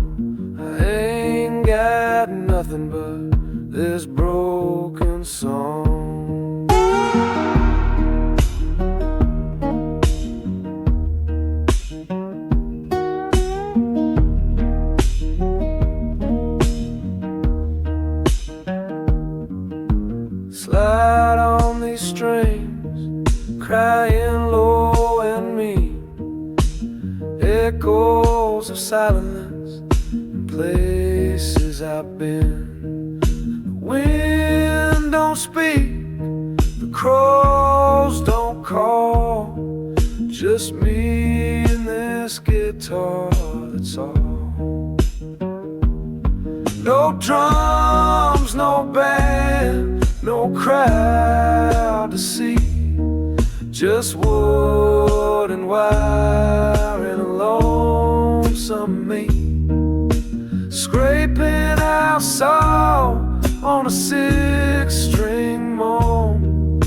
Speaker 1: I ain't got nothing but this broken song. Slide on these strings, crying low and mean, echoes of silence in places I've been. The wind don't speak, the crows don't call, just me and this guitar, that's all. No drums, no band, no crowd to see, just wood and wire and a lonesome me, scraping out salt on a 6-string moan,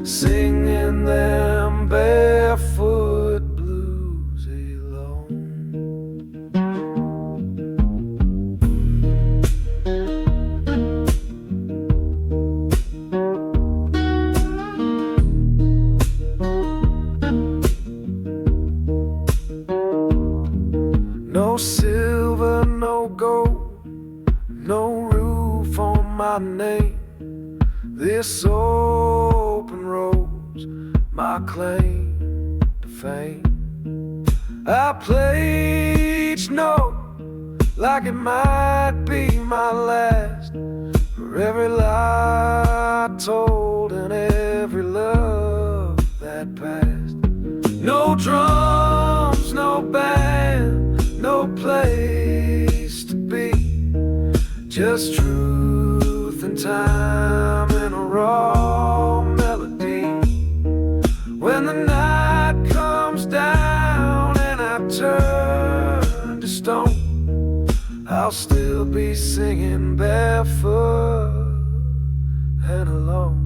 Speaker 1: singing them barefoot blues alone. No silver, no gold, no roof on my name. This open road's my claim to fame. I play each note like it might be my last, for every lie I told and every love that passed. No drums, no band, no place to be, just truth and time and a raw melody. When the night comes down and I turn to stone, I'll still be singing barefoot and alone.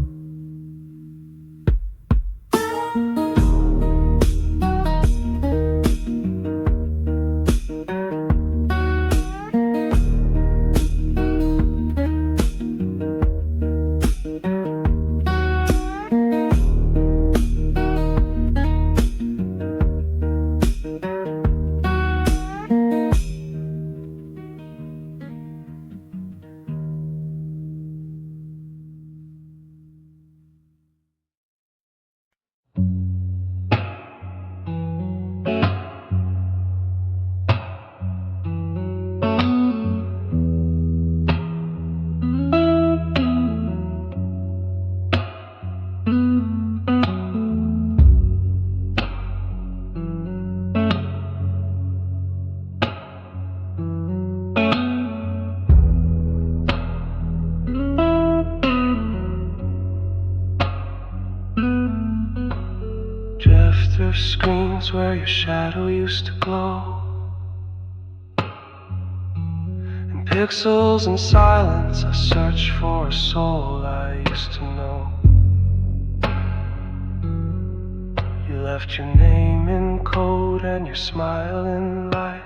Speaker 1: Drift through screens where your shadow used to glow, in pixels and silence I search for a soul I used to know. You left your name in code and your smile in light.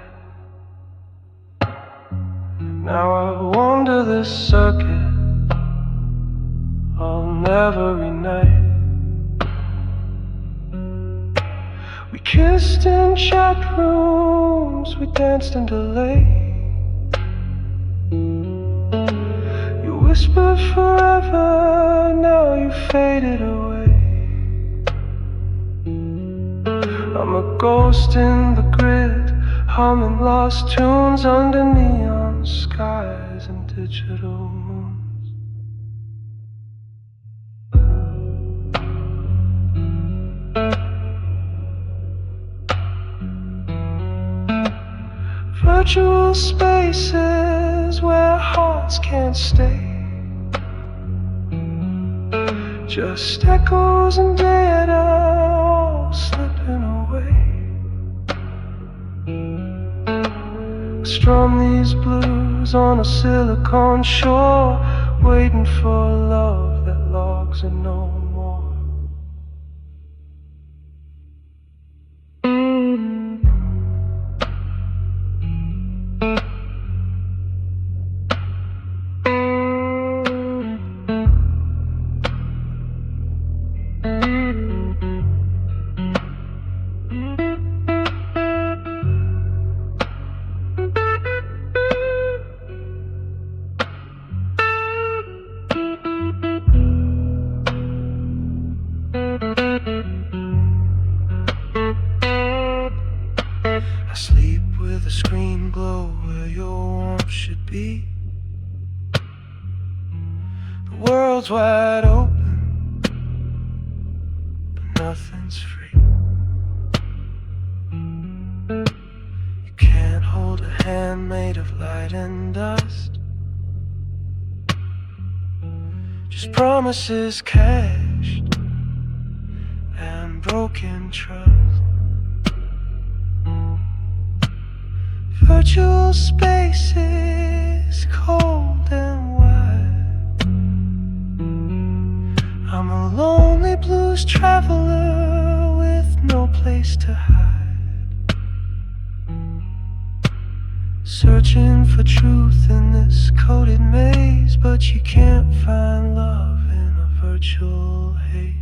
Speaker 1: Now I wander this circuit on every night. We kissed in chat rooms, we danced in delay. You whispered forever, now you faded away. I'm a ghost in the grid, humming lost tunes under neon skies and digital moons. Virtual spaces where hearts can't stay, just echoes and data all slipping away. Strum these blues on a silicon shore, waiting for love that logs and no more.
Speaker 3: be. The world's wide open, but nothing's free. You can't hold a hand made of light and dust, just promises cashed and broken trust. Virtual spaces, cold and wide. I'm a lonely blues traveler with no place to hide, searching for truth in this coded maze, but you can't find love in a virtual haze.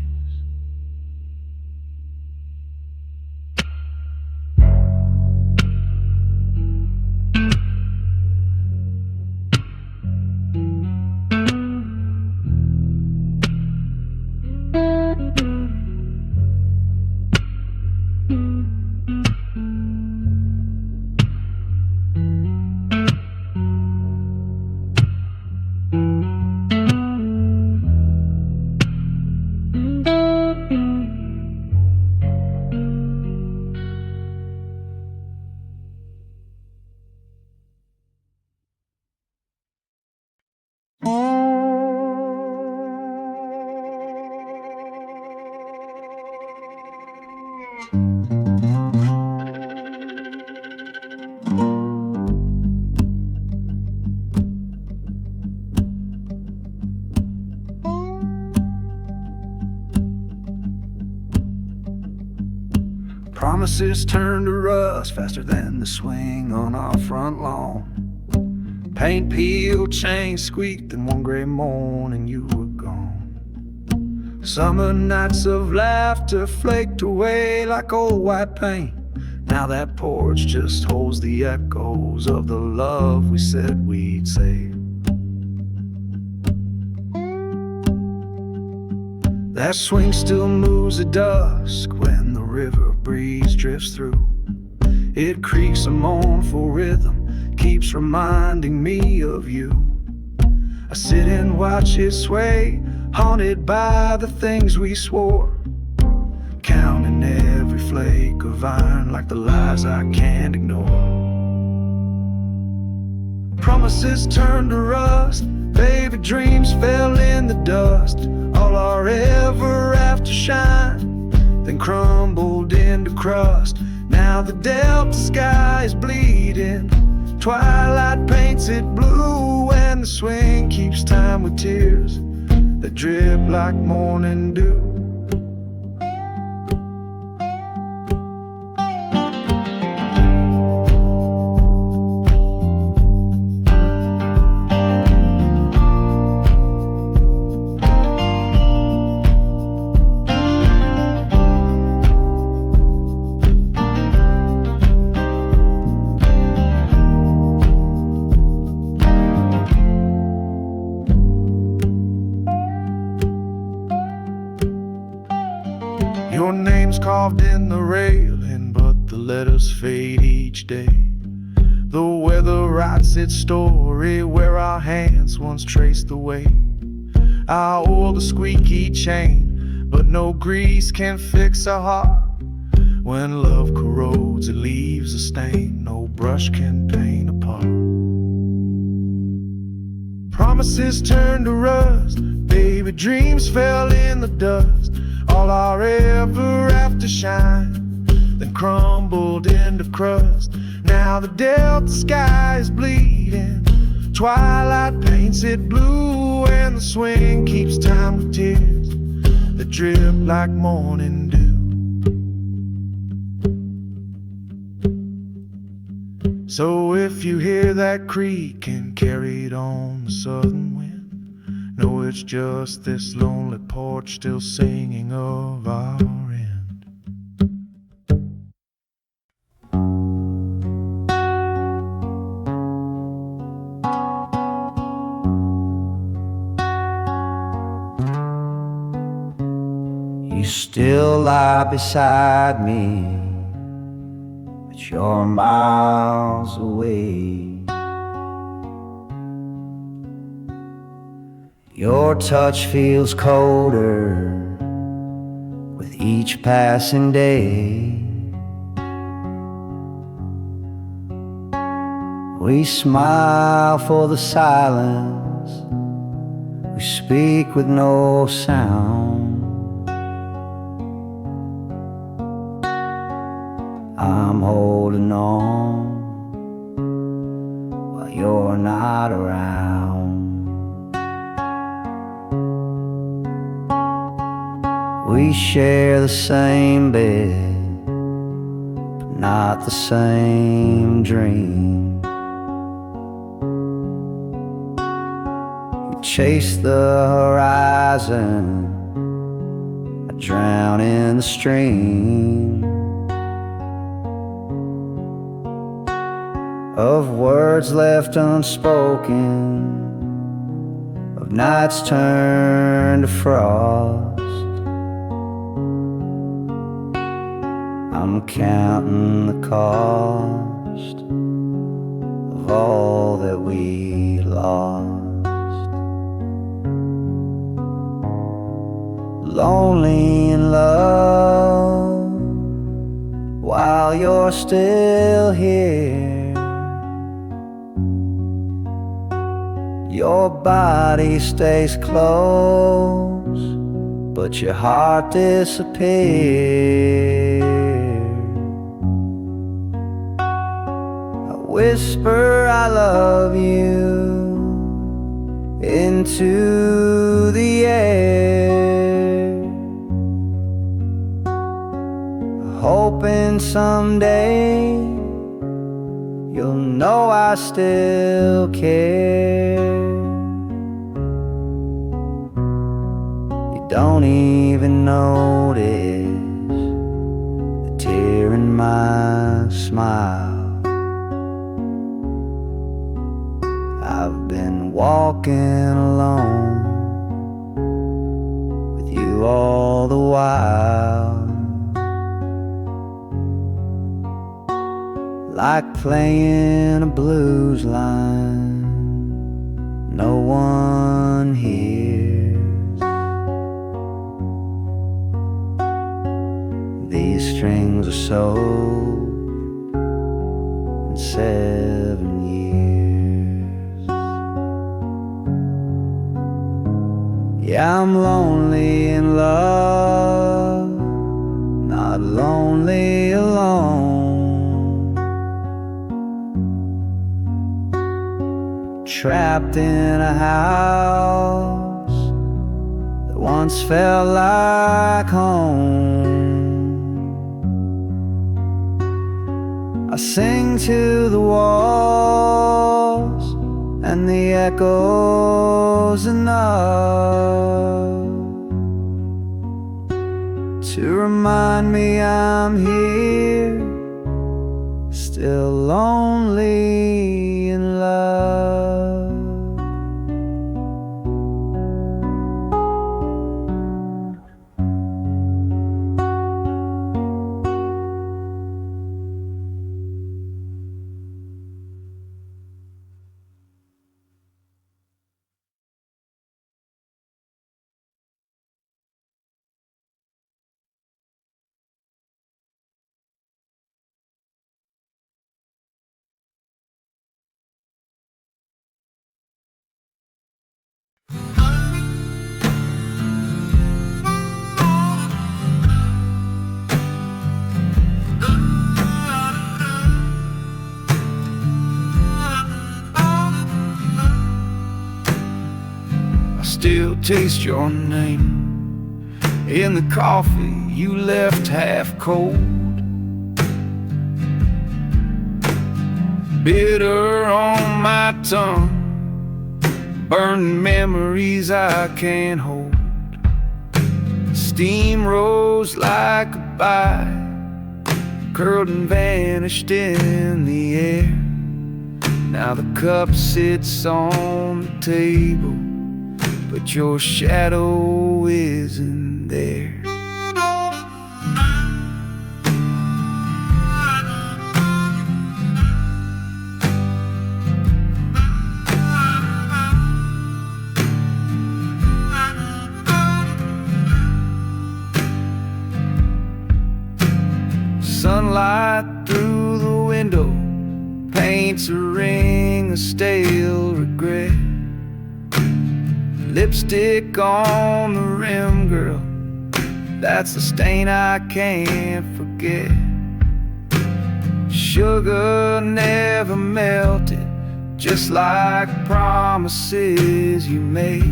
Speaker 4: Promises turn to rust faster than the swing on our front lawn. Paint peeled, chains squeaked, and one gray morning you were gone. Summer nights of laughter flaked away like old white paint. Now that porch just holds the echoes of the love we said we'd save. That swing still moves at dusk when the river breeze drifts through. It creaks a mournful rhythm, keeps reminding me of you. I sit and watch it sway, haunted by the things we swore, counting every flake of iron like the lies I can't ignore. Promises turned to rust, baby dreams fell in the dust. All our ever after shine then crumbled into crust. Now the delta sky is bleeding, twilight paints it blue, and the swing keeps time with tears that drip like morning dew. Your name's carved in the railing, but the letters fade each day. The weather writes its story where our hands once traced the way. I oil the squeaky chain, but no grease can fix a heart. When love corrodes, it leaves a stain no brush can paint apart. Promises turned to rust, baby dreams fell in the dust. All our ever after shine then crumbled into crust. Now the delta sky is bleeding, twilight paints it blue, and the swing keeps time with tears that drip like morning dew. So if you hear that creaking carried on the southern wind, know it's just this lonely porch still singing of our end.
Speaker 3: You still lie beside me, but you're miles away. Your touch feels colder with each passing day. We smile for the silence, we speak with no sound. I'm holding on while you're not around. We share the same bed, but not the same dream. You chase the horizon, I drown in the stream of words left unspoken, of nights turned to frost. I'm counting the cost of all that we lost. Lonely in love while you're still here. Your body stays close, but your heart disappears. Whisper I love you into the air, hoping someday you'll know I still care. You don't even notice the tear in my smile. I've been walking alone with you all the while, like playing a blues line no one hears. These strings are sold in 7 years. Yeah, I'm lonely in love, not lonely alone. Trapped in a house that once felt like home. I sing to the walls and the echoes enough to remind me I'm here, still lonely in love. Still taste your name in the coffee you left half cold. Bitter on my tongue, burning memories I can't hold. Steam rose like a bite, curled and vanished in the air. Now the cup sits on the table, but your shadow isn't there.
Speaker 1: paints a ring of stale regret. Lipstick on the rim, girl, that's a stain I can't forget. Sugar never melted, just like promises you made.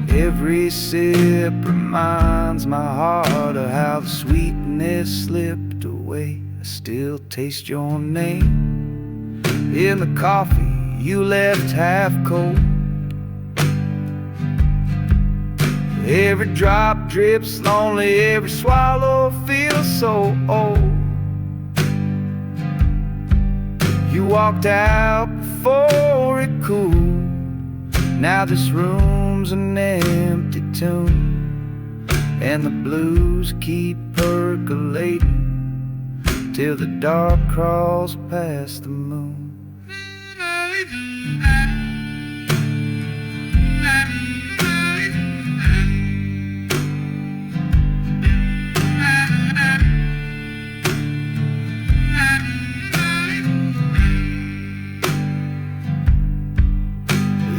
Speaker 1: Every sip reminds my heart of how the sweetness slipped away. I still taste your name in the coffee you left half cold. Every drop drips lonely, every swallow feels so old. You walked out before it cooled. Now this room's an empty tomb, and the blues keep percolating till the dark crawls past the moon.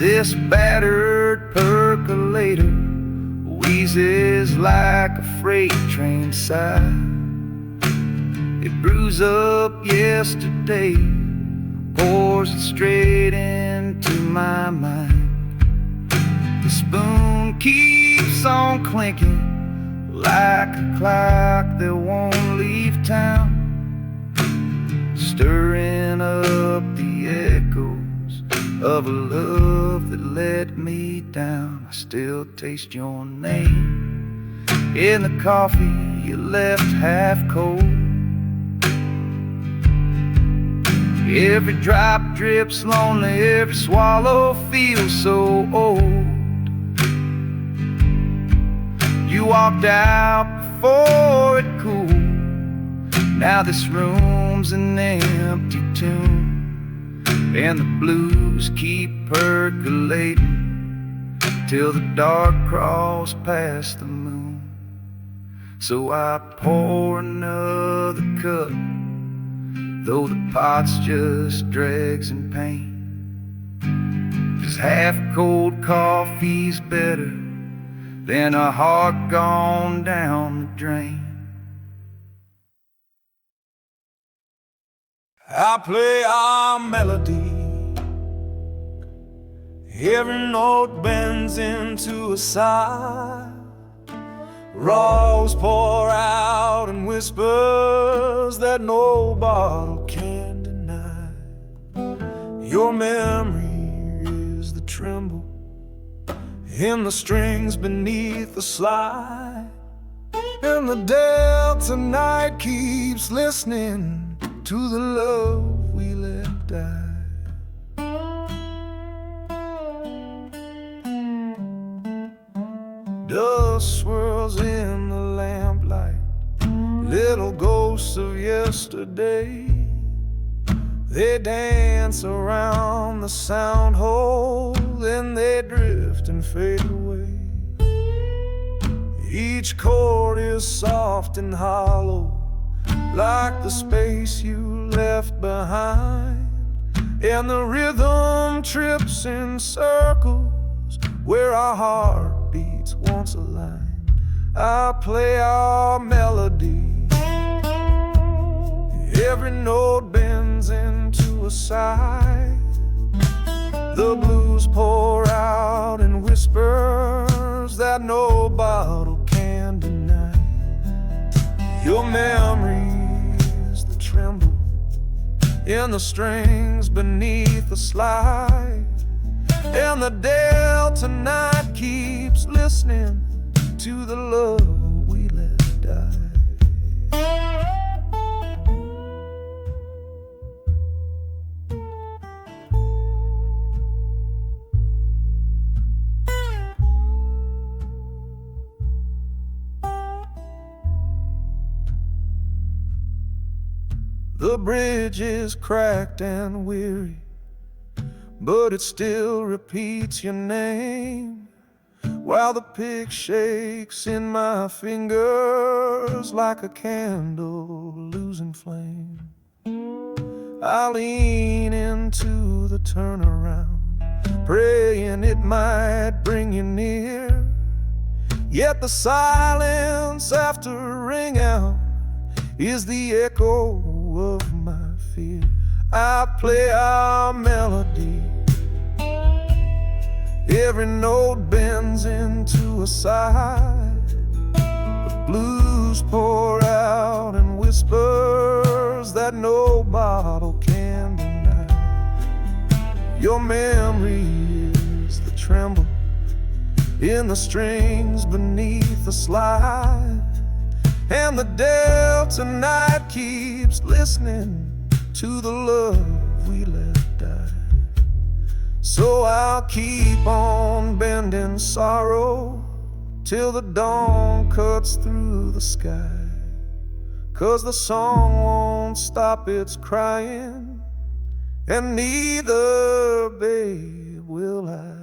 Speaker 1: This battered percolator wheezes like a freight train sigh. It brews up yesterday, pours it straight into my mind. The spoon keeps on clinking like a clock that won't leave town, stirring up the echoes of a love that let me down. I still taste your name in the coffee you left half cold. Every drop drips lonely, every swallow feels so old. You walked out before it cooled. Now this room's an empty tomb, and the blues keep percolating till the dark crawls past the moon. So I pour another cup, though the pot's just dregs and pain. 'Cause half-cold coffee's better than a heart gone down the drain.
Speaker 4: I play our melody, every note bends into a sigh. Rawest pour out in whispers that no bottle can deny. Your memory is the tremble in the strings beneath the slide, and the delta night keeps listening to the love we let die. Dust swirls in the lamplight, little ghosts of yesterday. They dance around the sound hole, then they drift and fade away. Each chord is soft and hollow, like the space you left behind, and the rhythm trips in circles where our heartbeats once aligned. I play our melody, every note bends into a sigh. The blues pour out in whispers that no bottle can deny. Your memory tremble in the strings beneath the slide, and the delta night keeps listening to the love we let die. The bridge is cracked and weary, but it still repeats your name, while the pick shakes in my fingers like a candle losing flame. I lean into the turnaround, praying it might bring you near. Yet the silence after ring out is the echo of my fear. I play our melody, every note bends into a sigh. The blues pour out in whispers that no bottle can deny. Your memory is the tremble in the strings beneath the slide, and the Delta night keeps listening to the love we let die. So I'll keep on bending sorrow till the dawn cuts through the sky, 'cause the song won't stop its crying, and neither, babe, will I.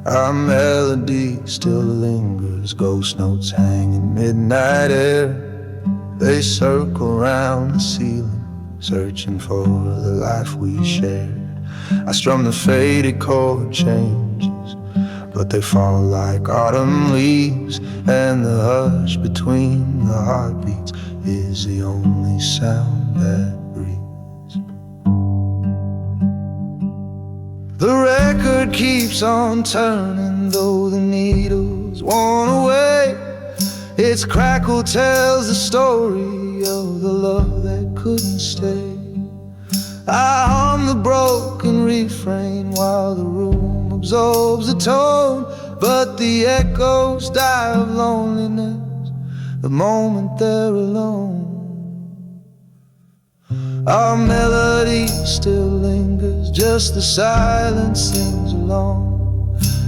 Speaker 4: Our melody still lingers, ghost notes hang in midnight air. They circle round the ceiling, searching for the life we shared. I strum the faded chord changes, but they fall like autumn leaves, and the hush between the heartbeats is the only sound that breathes. The record keeps on turning, though the needle's worn away. Its crackle tells the story of the love that couldn't stay. I hum the broken refrain while the room absorbs the tone, but the echoes die of loneliness the moment they're alone. Our melody still lingers, just the silence sings along.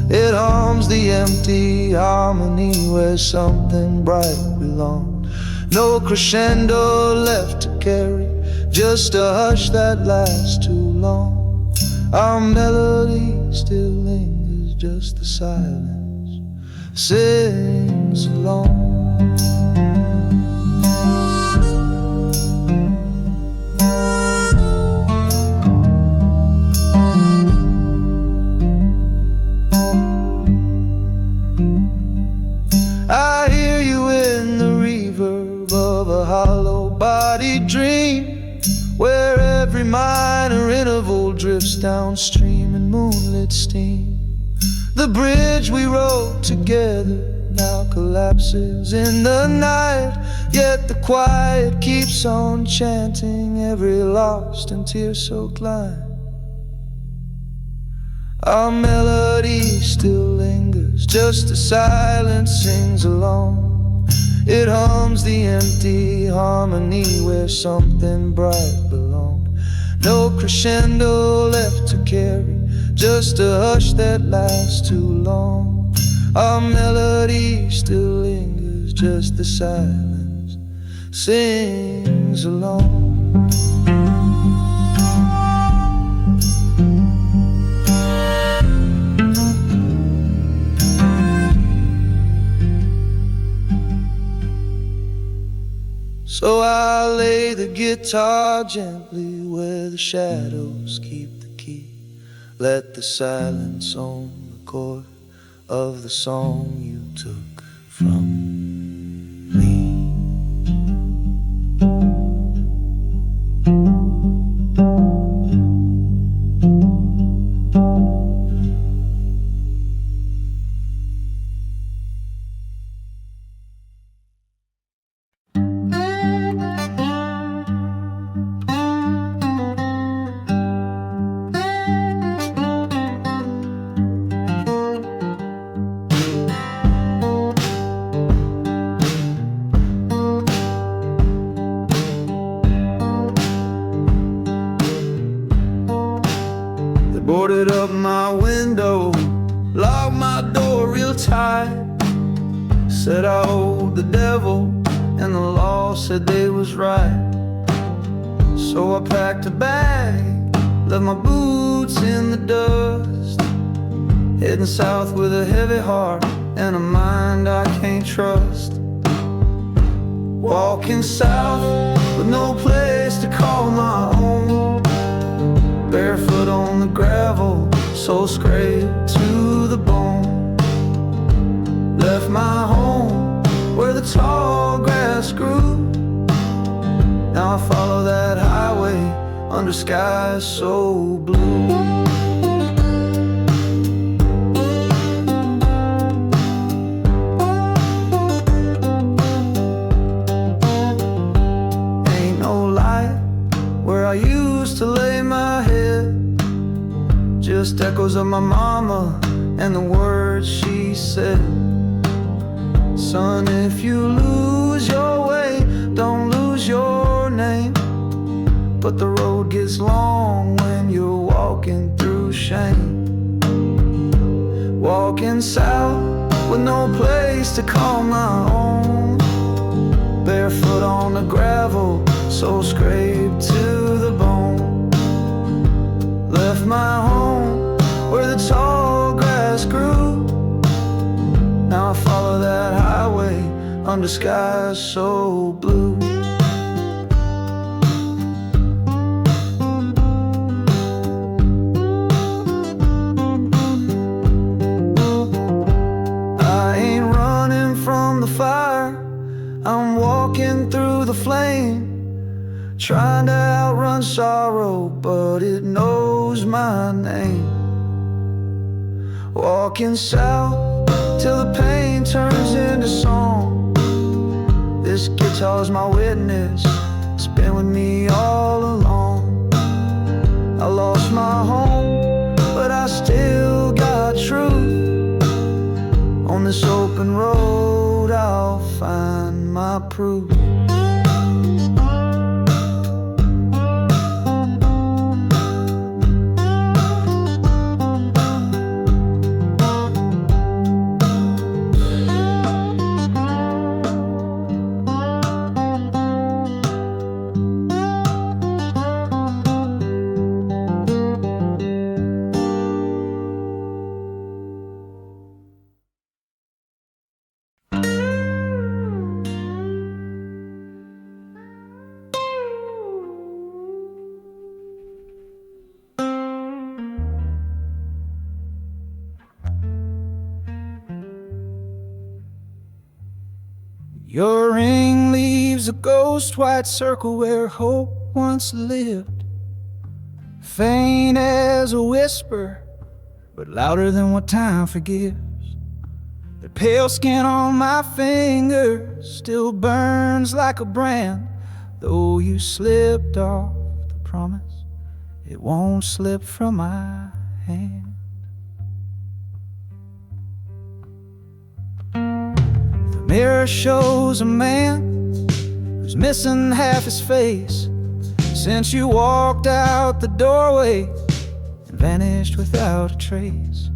Speaker 4: It hums the empty harmony where something bright belonged. No crescendo left to carry, just a hush that lasts too long. Our melody still lingers, just the silence sings along. I hear you in the reverb of a hollow-bodied dream, where every minor interval drifts downstream in moonlit steam. The bridge we wrote together now collapses in the night, yet the quiet keeps on chanting every lost and tear-soaked line. Our melody still lingers, just the silence sings along. It hums the empty harmony where something bright belonged. No crescendo left to carry, just a hush that lasts too long. Our melody still lingers, just the silence sings along. So I lay the guitar gently where the shadows keep the key. Let the silence own the chord of the song you took from me. Boarded up my window, locked my
Speaker 1: said I owed the devil, and the law said they was right. So I packed a bag, left my boots in the dust, heading south with a heavy heart and a mind I can't trust. Walking south with no place to call my own, barefoot on the gravel, soul scraped to the bone. Left my home where the tall grass grew. Now I follow that highway under skies so blue. Ain't no light where I used to lay my head, just echoes of my mama and the words she said. Son, if you lose your way, don't lose your name, but the road gets long when you're walking through shame. Walking south with no place to call my own, barefoot on the gravel, soul scraped to the bone. Left my home where the tall grass grew. Now I follow that highway under skies so blue. I ain't running from the fire, I'm walking through the flame, trying to outrun sorrow, but it knows my name. Walking south till the pain turns into song. This guitar's my witness, it's been with me all along. I lost my home, but I still got truth. On this open road I'll find my proof. Your ring leaves a ghost white circle where hope once lived, faint as a whisper, but louder than what time forgives. The pale skin on my finger still burns like a brand, though you slipped off the promise, it won't slip from my hand. The mirror shows a man who's missing half his face since you walked out the doorway and vanished without a trace.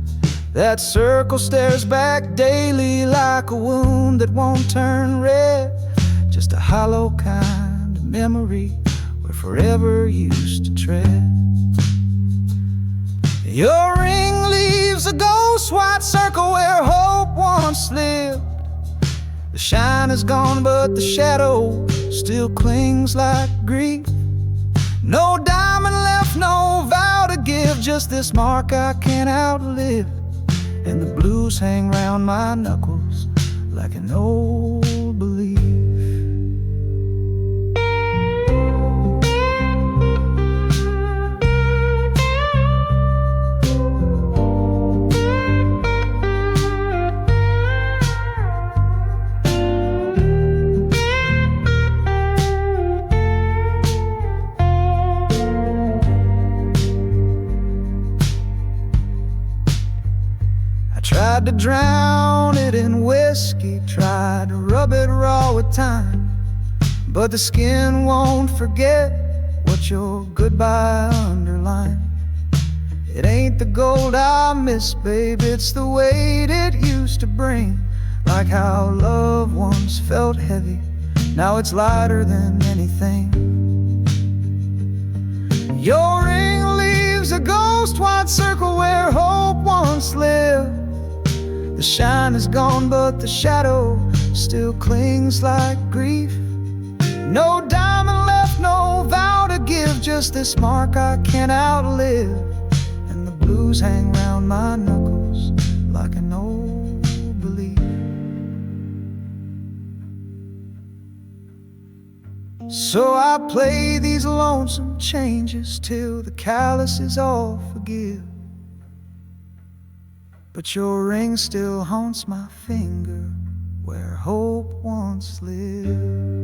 Speaker 1: That circle stares back daily like a wound that won't turn red, just a hollow kind of memory where forever used to tread. Your ring leaves a ghost white circle where hope once lived. The shine is gone, but the shadow still clings like grief. No diamond left, no vow to give, just this mark I can't outlive. And the blues hang round my knuckles like an old belief. Tried to drown it in whiskey, tried to rub it raw with time, but the skin won't forget what your goodbye underlined. It ain't the gold I miss, babe, it's the weight it used to bring,
Speaker 3: Like how love once felt heavy, now it's lighter than anything. Your ring leaves a ghost-wide circle where hope once lived. The shine is gone, but the shadow still clings like grief. No diamond left, no vow to give, just this mark I can't outlive. And the blues hang round my knuckles like an old belief. So I play these lonesome changes till the calluses all forgive. But your ring still haunts my finger where hope once lived.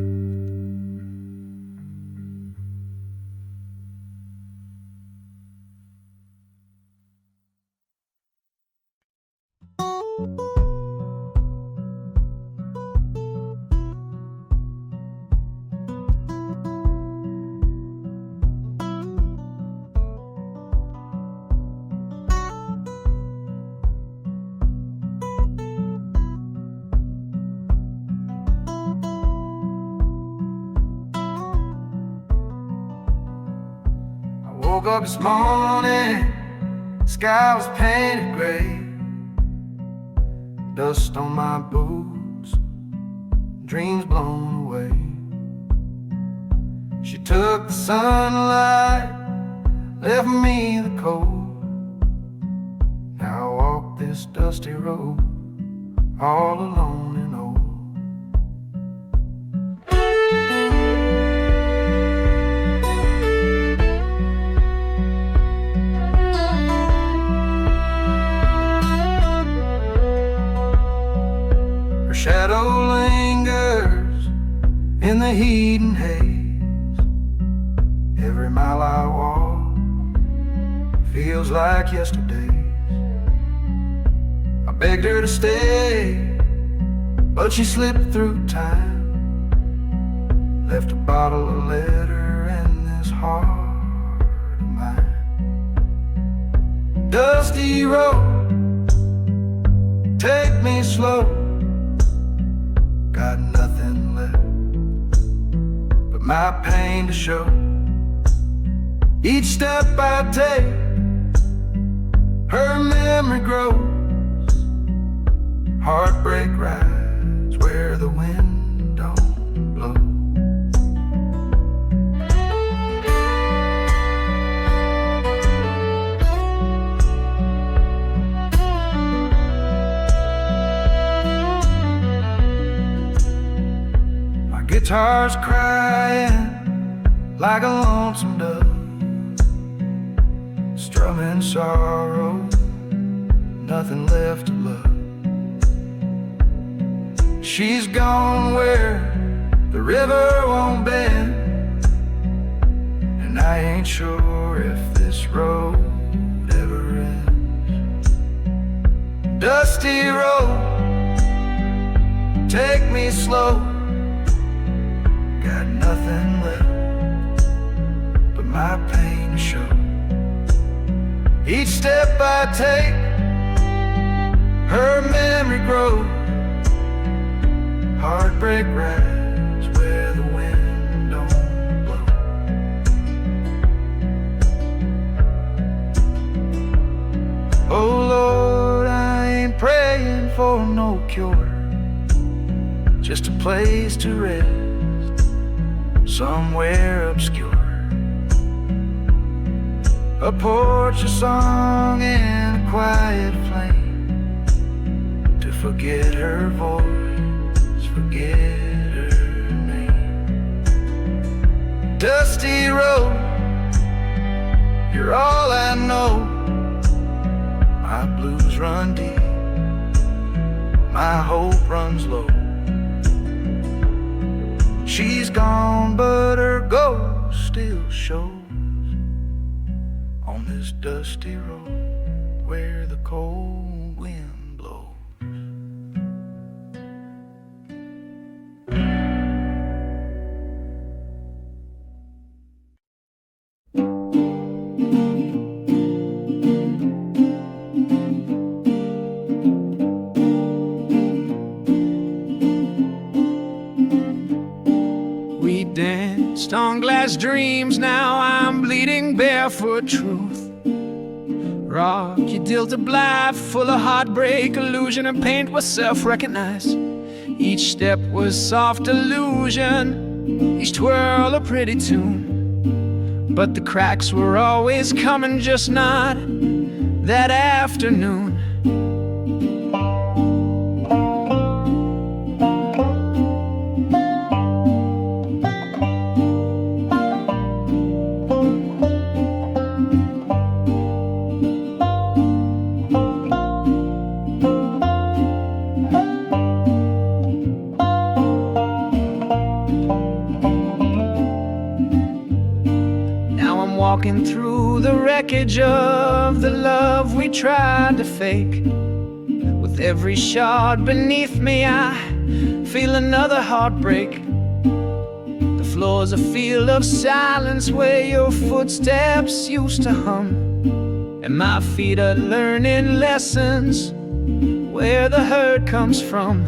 Speaker 1: Woke up this morning, the sky was painted gray. Dust on my boots, dreams blown away. She took the sunlight, left me the cold. Now I walk this dusty road, all alone and old. Shadow lingers in the heat and haze. Every mile I walk feels like yesterday. I begged her to stay, but she slipped through time. Left a bottle of letter in this heart of mine. Dusty road, take me slow. Got nothing left but my pain to show. Each step I take, her memory grows. Heartbreak rides where the wind don't blow. Guitar's crying like a lonesome dove, strumming sorrow, nothing left to love. She's gone where the river won't bend, and I ain't sure if this road ever ends. Dusty road, take me slow. Got nothing left but my pain to show. Each step I take, her memory grows. Heartbreak rides where the wind don't blow. Oh Lord, I ain't praying for no cure, just a place to rest somewhere obscure. A porch, a song, and a quiet flame to forget her voice, forget her name. Dusty road, you're all I know. My blues run deep, my hope runs low. She's gone, but her ghost still shows on this dusty road where the cold wind blows.
Speaker 4: Stone glass dreams, now I'm bleeding barefoot truth. Rock, you dealt a blight full of heartbreak, illusion and paint was self-recognized. Each step was soft illusion, each twirl a pretty tune. But the cracks were always coming, just not that afternoon. Walking through the wreckage of the love we tried to fake. With every shard beneath me, I feel another heartbreak. The floor's a field of silence where your footsteps used to hum, and my feet are learning lessons where the hurt comes from.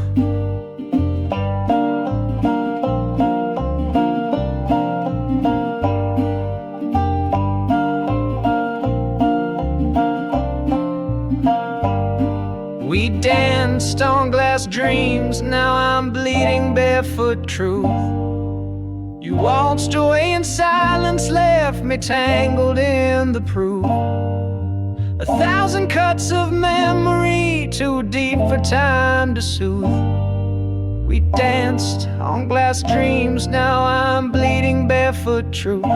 Speaker 4: We danced on glass dreams, now I'm bleeding barefoot truth. You waltzed away in silence, left me tangled in the proof. 1,000 cuts of memory, too deep for time to soothe. We danced on glass dreams, now I'm bleeding barefoot truth.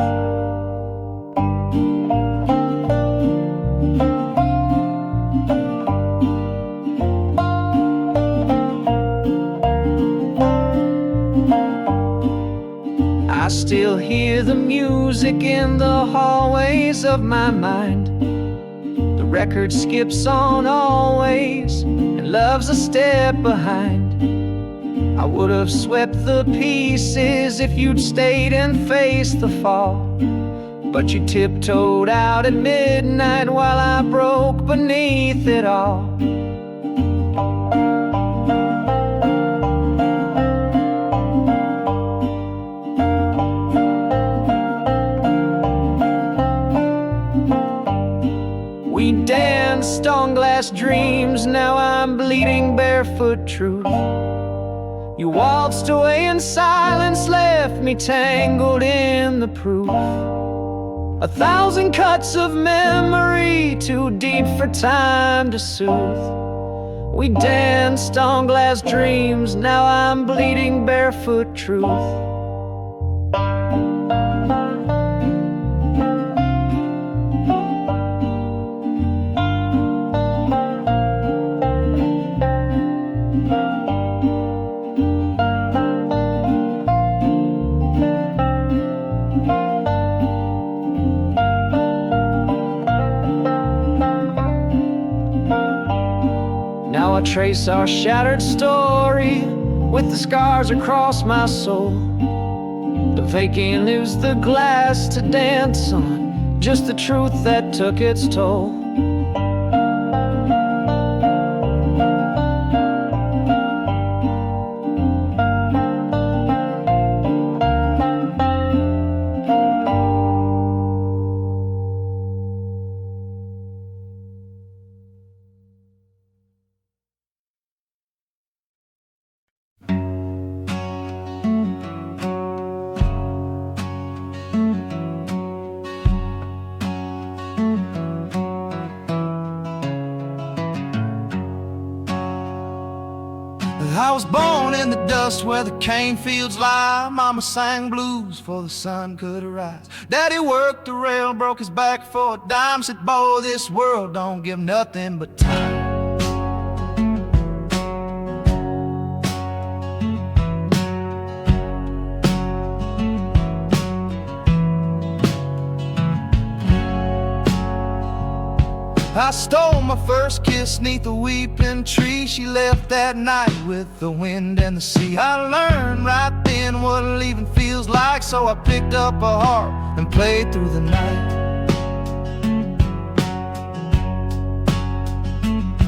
Speaker 4: I still hear the music in the hallways of my mind. The record skips on always, and love's a step behind. I would have swept the pieces if you'd stayed and faced the fall, but you tiptoed out at midnight while I broke beneath it all. We danced on glass dreams, now I'm bleeding barefoot truth. You waltzed away in silence, left me tangled in the proof. 1,000 cuts of memory, too deep for time to soothe. We danced on glass dreams, now I'm bleeding barefoot truth. Now I trace our shattered story with the scars across my soul. The vacant is the glass to dance on, just the truth that took its toll.
Speaker 3: I was born in the dust where the cane fields lie. Mama sang blues before the sun could arise. Daddy worked the rail, broke his back for a dime. Said, boy, this world don't give nothing but time. I stole my first kiss 'neath a weeping tree. She left that night with the wind and the sea. I learned right then what leaving feels like, so I picked up a harp and played through the night.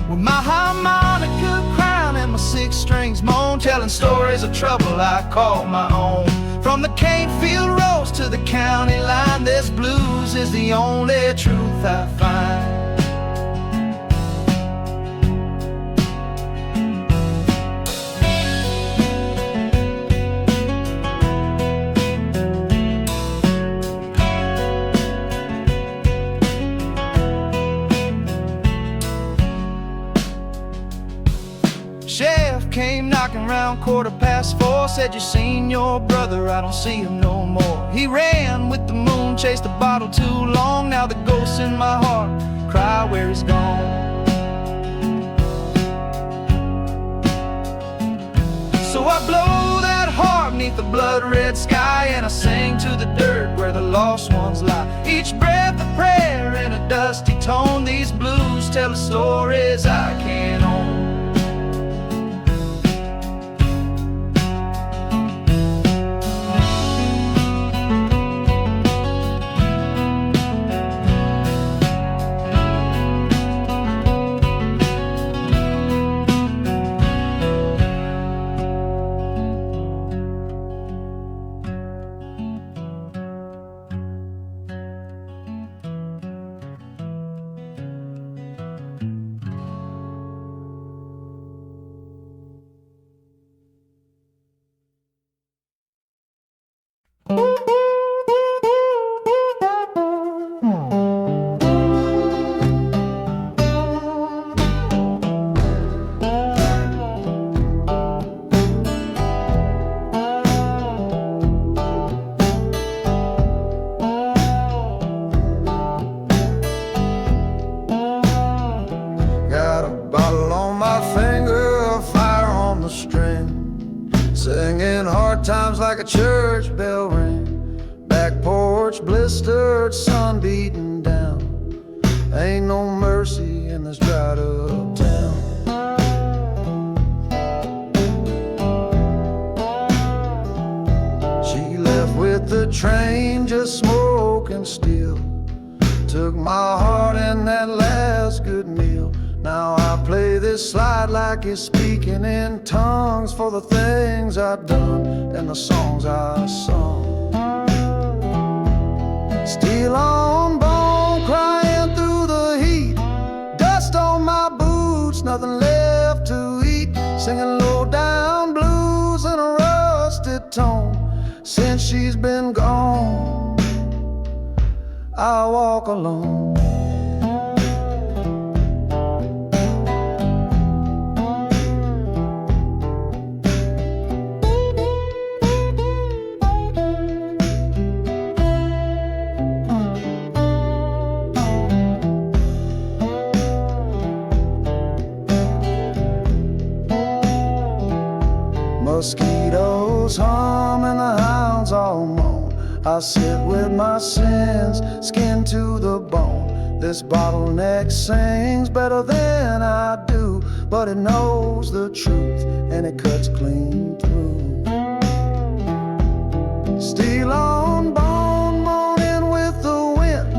Speaker 3: With my harmonica crown and my six strings moan, telling stories of trouble I call my own.
Speaker 1: From the cane field roads to the county line, this blues is the only truth I find. Chef came knocking around 4:15, said you seen your brother, I don't see him no more. He ran with the moon, chased the bottle too long. Now the ghosts in my heart cry where he's gone. So I blow that heart beneath the blood-red sky, and I sing to the dirt where the lost ones lie. Each breath a prayer in a dusty tone. These blues tell the stories I can't own.
Speaker 3: Singing hard times like a church bell ring. Back porch blistered, sun beating down. Ain't no mercy in this dried up town. She left with the train, just smoking still. Took my heart and that last good meal. Now I play this slide like it's speaking in tongues for the things I've done and the songs I sung. Steel on bone, crying through the heat. Dust on my boots, nothing left to eat. Singing low down blues in a rusted tone. Since she's been gone, I walk alone. Mosquitoes hum and the hounds all moan. I sit with my sins, skin to the bone. This bottleneck sings better than I do, but it knows the truth and it cuts clean through. Steel on bone, moaning with the wind.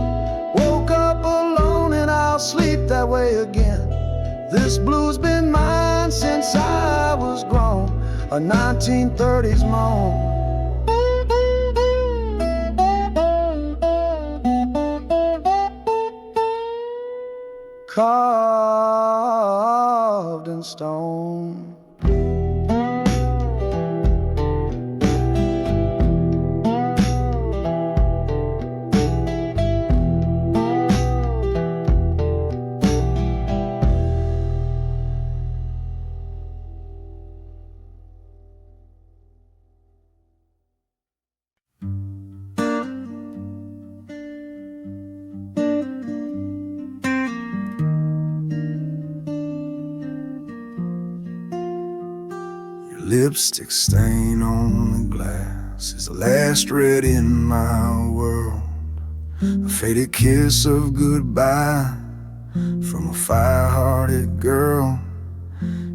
Speaker 3: Woke up alone and I'll sleep that way again. This blue's been mine since I was grown. A 1930s moan. Carved in stone.
Speaker 4: Lipstick stain on the glass is the last red in my world. A faded kiss of goodbye from a fire-hearted girl.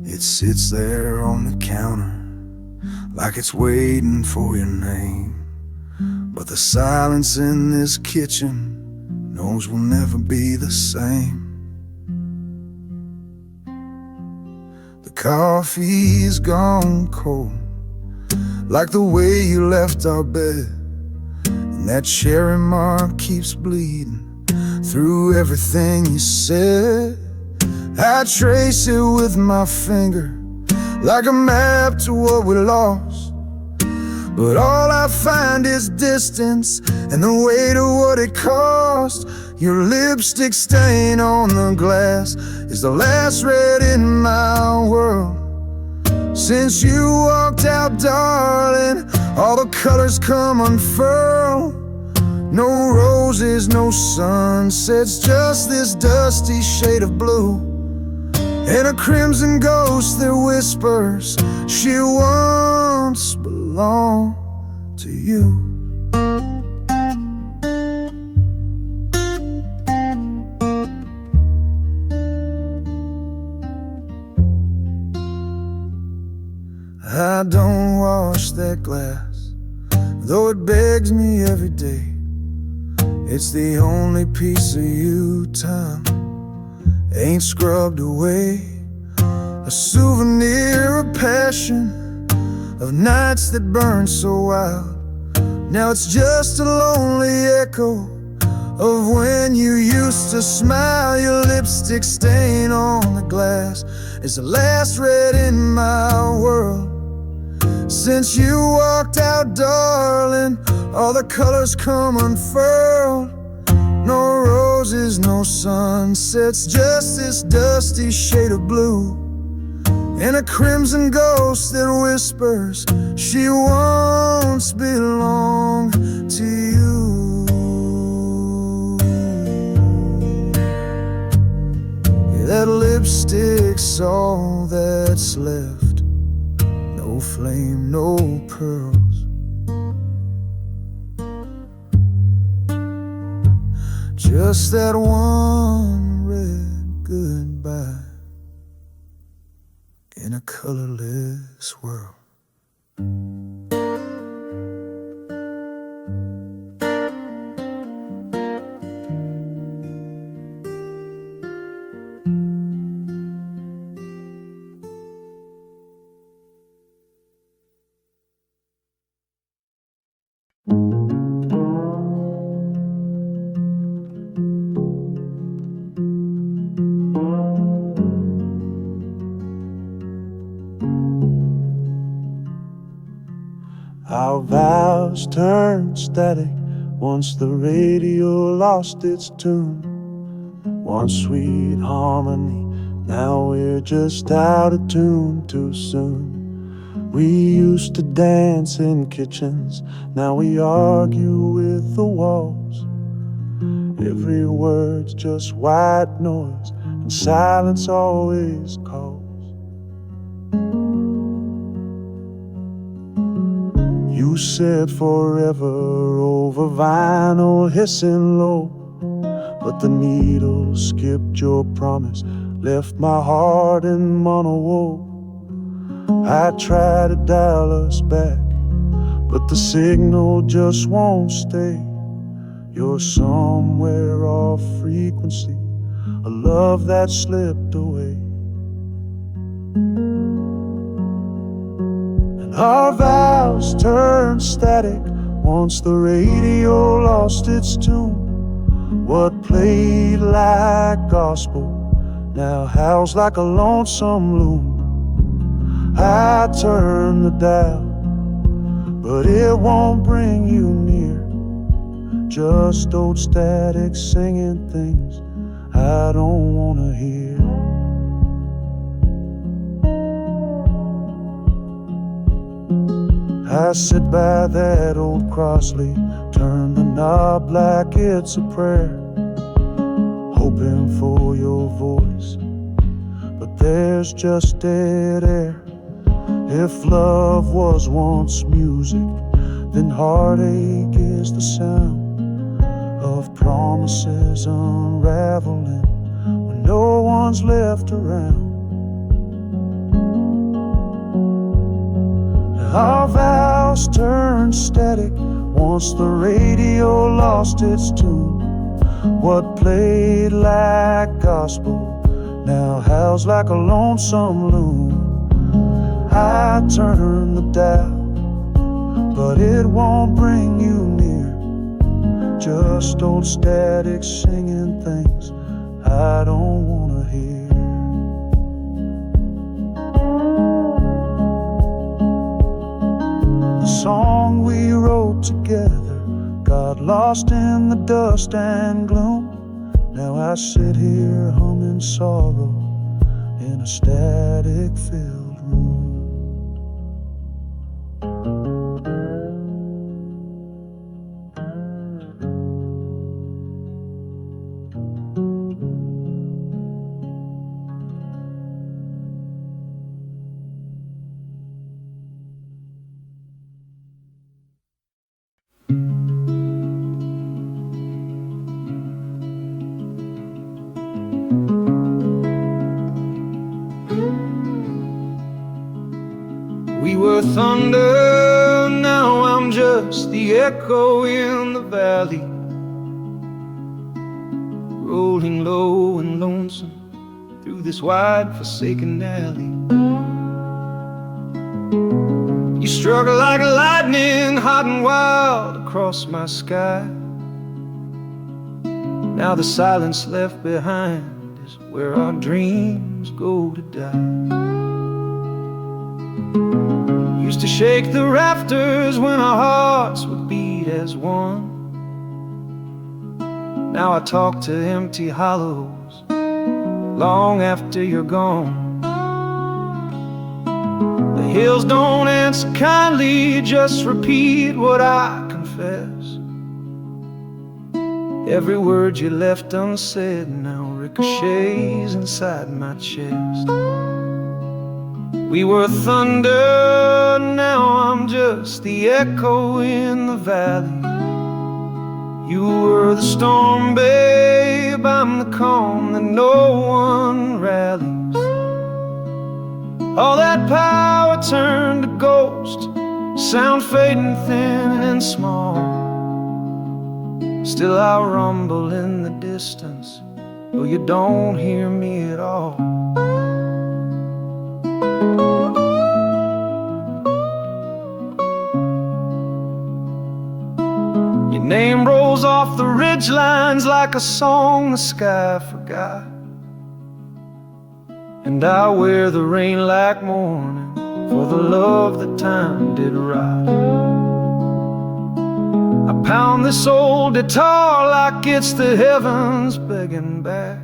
Speaker 4: It sits there on the counter like it's waiting for your name. But the silence in this kitchen knows we'll never be the same. The coffee's gone cold, like the way you left our bed. And that cherry mark keeps bleeding through everything you said. I trace it with my finger, like a map to what we lost. But all I find is distance and the weight of what it cost. Your lipstick stain on the glass is the last red in my world. Since you walked out, darling, all the colors come unfurled. No roses, no sunsets, just this dusty shade of blue, and a crimson ghost that whispers she once belonged to you. I don't wash that glass, though it begs me every day. It's the only piece of you time ain't scrubbed away. A souvenir of passion, of nights that burned so wild. Now it's just a lonely echo of when you used to smile. Your lipstick stain on the glass is the last red in my world. Since you walked out, darling, all the colors come unfurled. No roses, no sunsets, just this dusty shade of blue, and a crimson ghost that whispers she once belonged to you. Yeah, that lipstick's all that's left. No flame, no pearls. Just that one red goodbye in a colorless world.
Speaker 5: Our vows turned static once the radio lost its tune. One sweet harmony, now we're just out of tune too soon. We used to dance in kitchens, now we argue with the walls. Every word's just white noise, and silence always calls. You said forever over vinyl hissing low, but the needle skipped your promise, left my heart in mono woe. I tried to dial us back, but the signal just won't stay. You're somewhere off frequency, a love that slipped away. Our vows turned static once the radio lost its tune. What played like gospel now howls like a lonesome loon. I turn the dial, but it won't bring you near. Just old static singing things I don't wanna hear. I sit by that old crossleaf, turn the knob like it's a prayer, hoping for your voice, but there's just dead air. If love was once music, then heartache is the sound of promises unraveling when no one's left around. Our vows turned static once the radio lost its tune. What played like gospel now howls like a lonesome loon. I turned the dial,
Speaker 4: it won't bring you near. Just old static singing things I don't wanna hear. The song we wrote together got lost in the dust and gloom. Now I sit here humming sorrow in a static-filled room.
Speaker 1: We were thunder, now I'm just the echo in the valley, rolling low and lonesome through this wide forsaken alley. You struck like lightning, hot and wild across my sky. Now the silence left behind is where our dreams go to die. Used to shake the rafters when our hearts would beat as one. Now I talk to empty hollows long after you're gone. The hills don't answer kindly, just repeat what I confess. Every word you left unsaid now ricochets inside my chest. We were thunder, now I'm just the echo in the valley. You were the storm, babe, I'm the calm that no one rallies. All that power turned to ghost, sound fading thin and small. Still I rumble in the distance, though you don't hear me at all. Your name rolls off the ridgelines like a song the sky forgot. And I wear the rain like mourning for the love that time did rot. I pound this old guitar like it's the heavens begging back.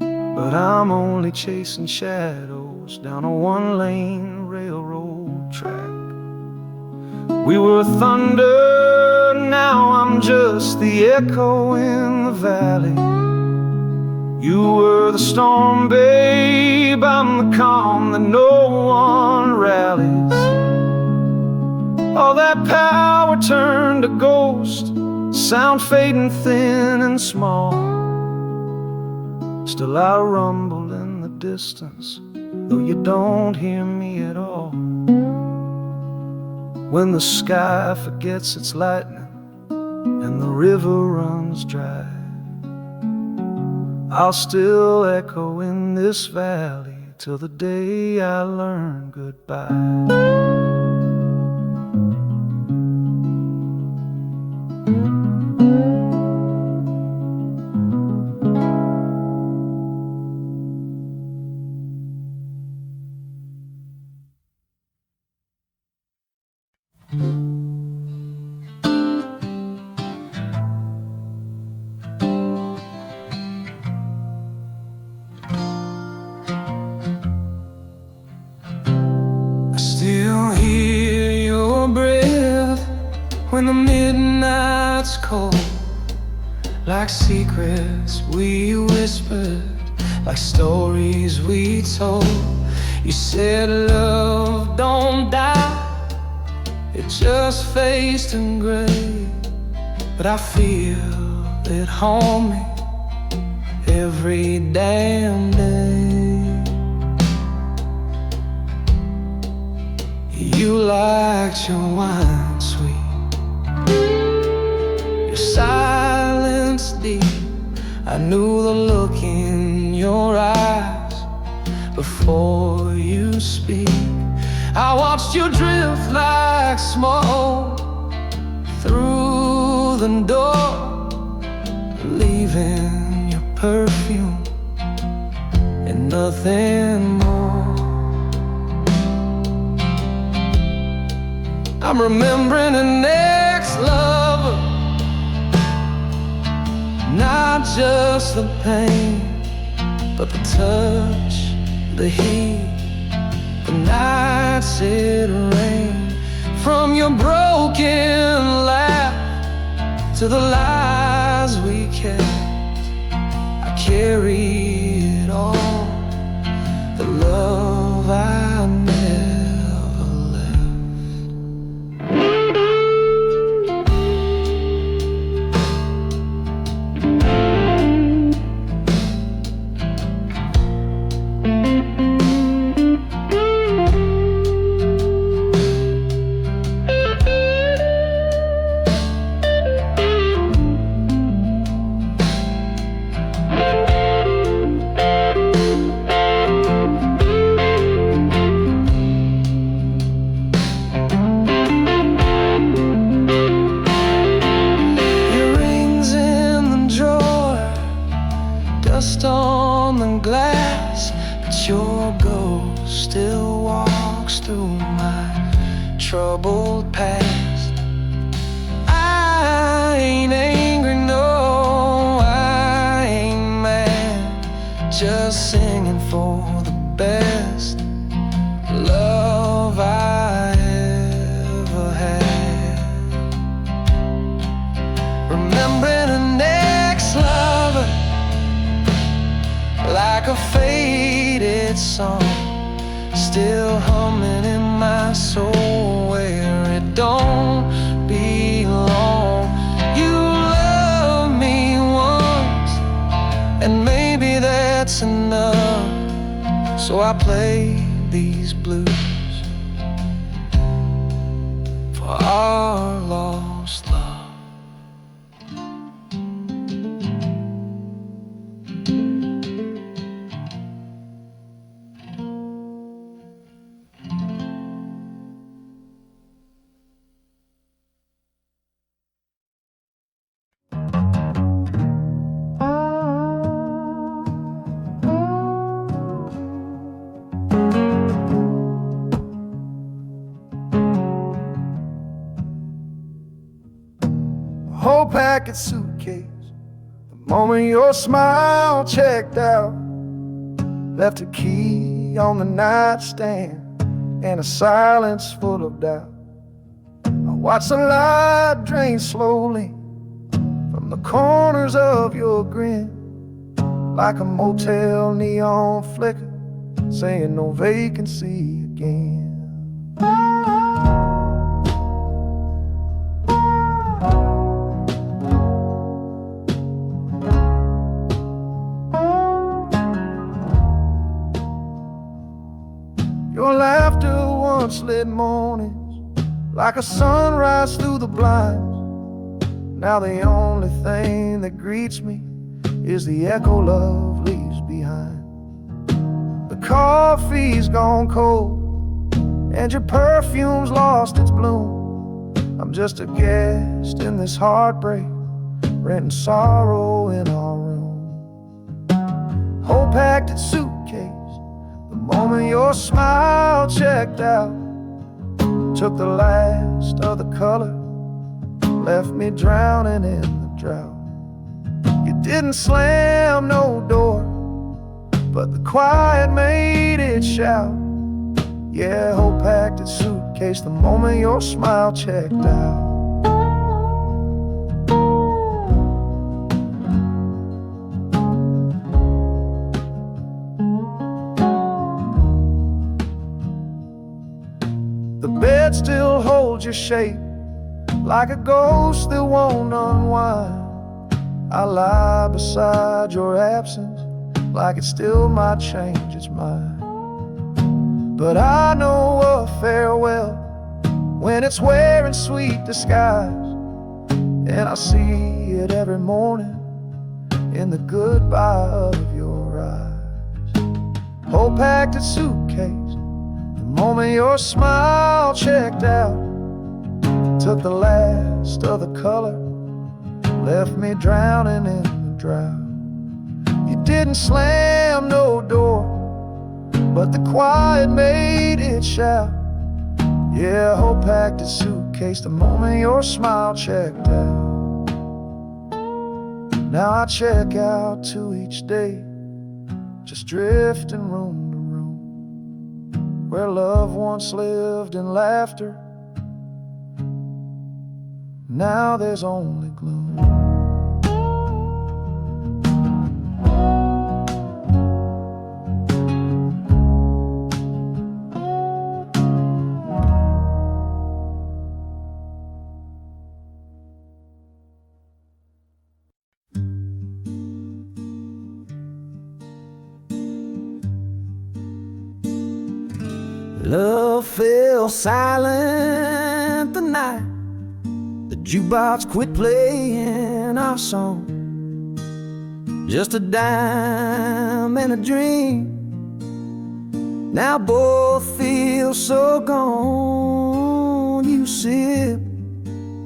Speaker 1: But I'm only chasing shadows down a one-lane railroad track. We were thunder, now I'm just the echo in the valley. You were the storm, babe, I'm the calm that no one rallies. All that power turned to ghost, sound fading thin and small. Still I rumble in the distance, though you don't hear me at all. When the sky forgets its lightning and the river runs dry, I'll still echo in this valley till the day I learn goodbye. Still hear your breath when the midnight's cold, like secrets we whispered, like stories we told. You said love don't die, it just fades to gray. But I feel it haunt me every damn day. You liked your wine sweet, your silence deep. I knew the look in your eyes before you speak. I watched you drift like smoke through the door, leaving your perfume and nothing more. I'm remembering an ex-lover, not just the pain, but the touch, the heat, the nights it rained. From your broken laugh to the lies we kept, I carry it all, the love I never left. Dust on the glass, but your ghost still walks through my troubled past. I ain't angry, no, I ain't mad, just singing for the best love I ever had. Remembering an ex-lover like a faded song, still humming in my soul where it don't belong. You loved me once, and maybe that's enough, so I play these blues for our lost love.
Speaker 4: Whole packet suitcase, the moment your smile checked out. Left a key on the nightstand and a silence full of doubt. I watched the light drain slowly from the corners of your grin, like a motel neon flicker saying no vacancy again. Your laughter once lit mornings like a sunrise through the blinds. Now the only thing that greets me is the echo love leaves behind. The coffee's gone cold and your perfume's lost its bloom. I'm just a guest in this heartbreak, renting sorrow in our room. Whole packed suitcase, the moment your smile checked out. Took the last of the color, left me drowning in the drought. You didn't slam no door, but the quiet made it shout. Yeah, whole packed suitcase, the moment your smile checked out. The bed still holds your shape, like a ghost that won't unwind. I lie beside your absence, like it still might change its mind. But I know a farewell when it's wearing sweet disguise, and I see it every morning in the goodbye of your eyes. Whole packed suitcase, the moment your smile checked out, took the last of the color, left me drowning in the drought. You didn't slam no door, but the quiet made it shout. Yeah, hope packed its suitcase the moment your smile checked out. Now I check out too each day, just drifting room to room, where love once lived in laughter. Now there's only gloom.
Speaker 3: Love fell silent the night the jukebox quit playing our song. Just a dime and a dream, now both feel so gone. You sip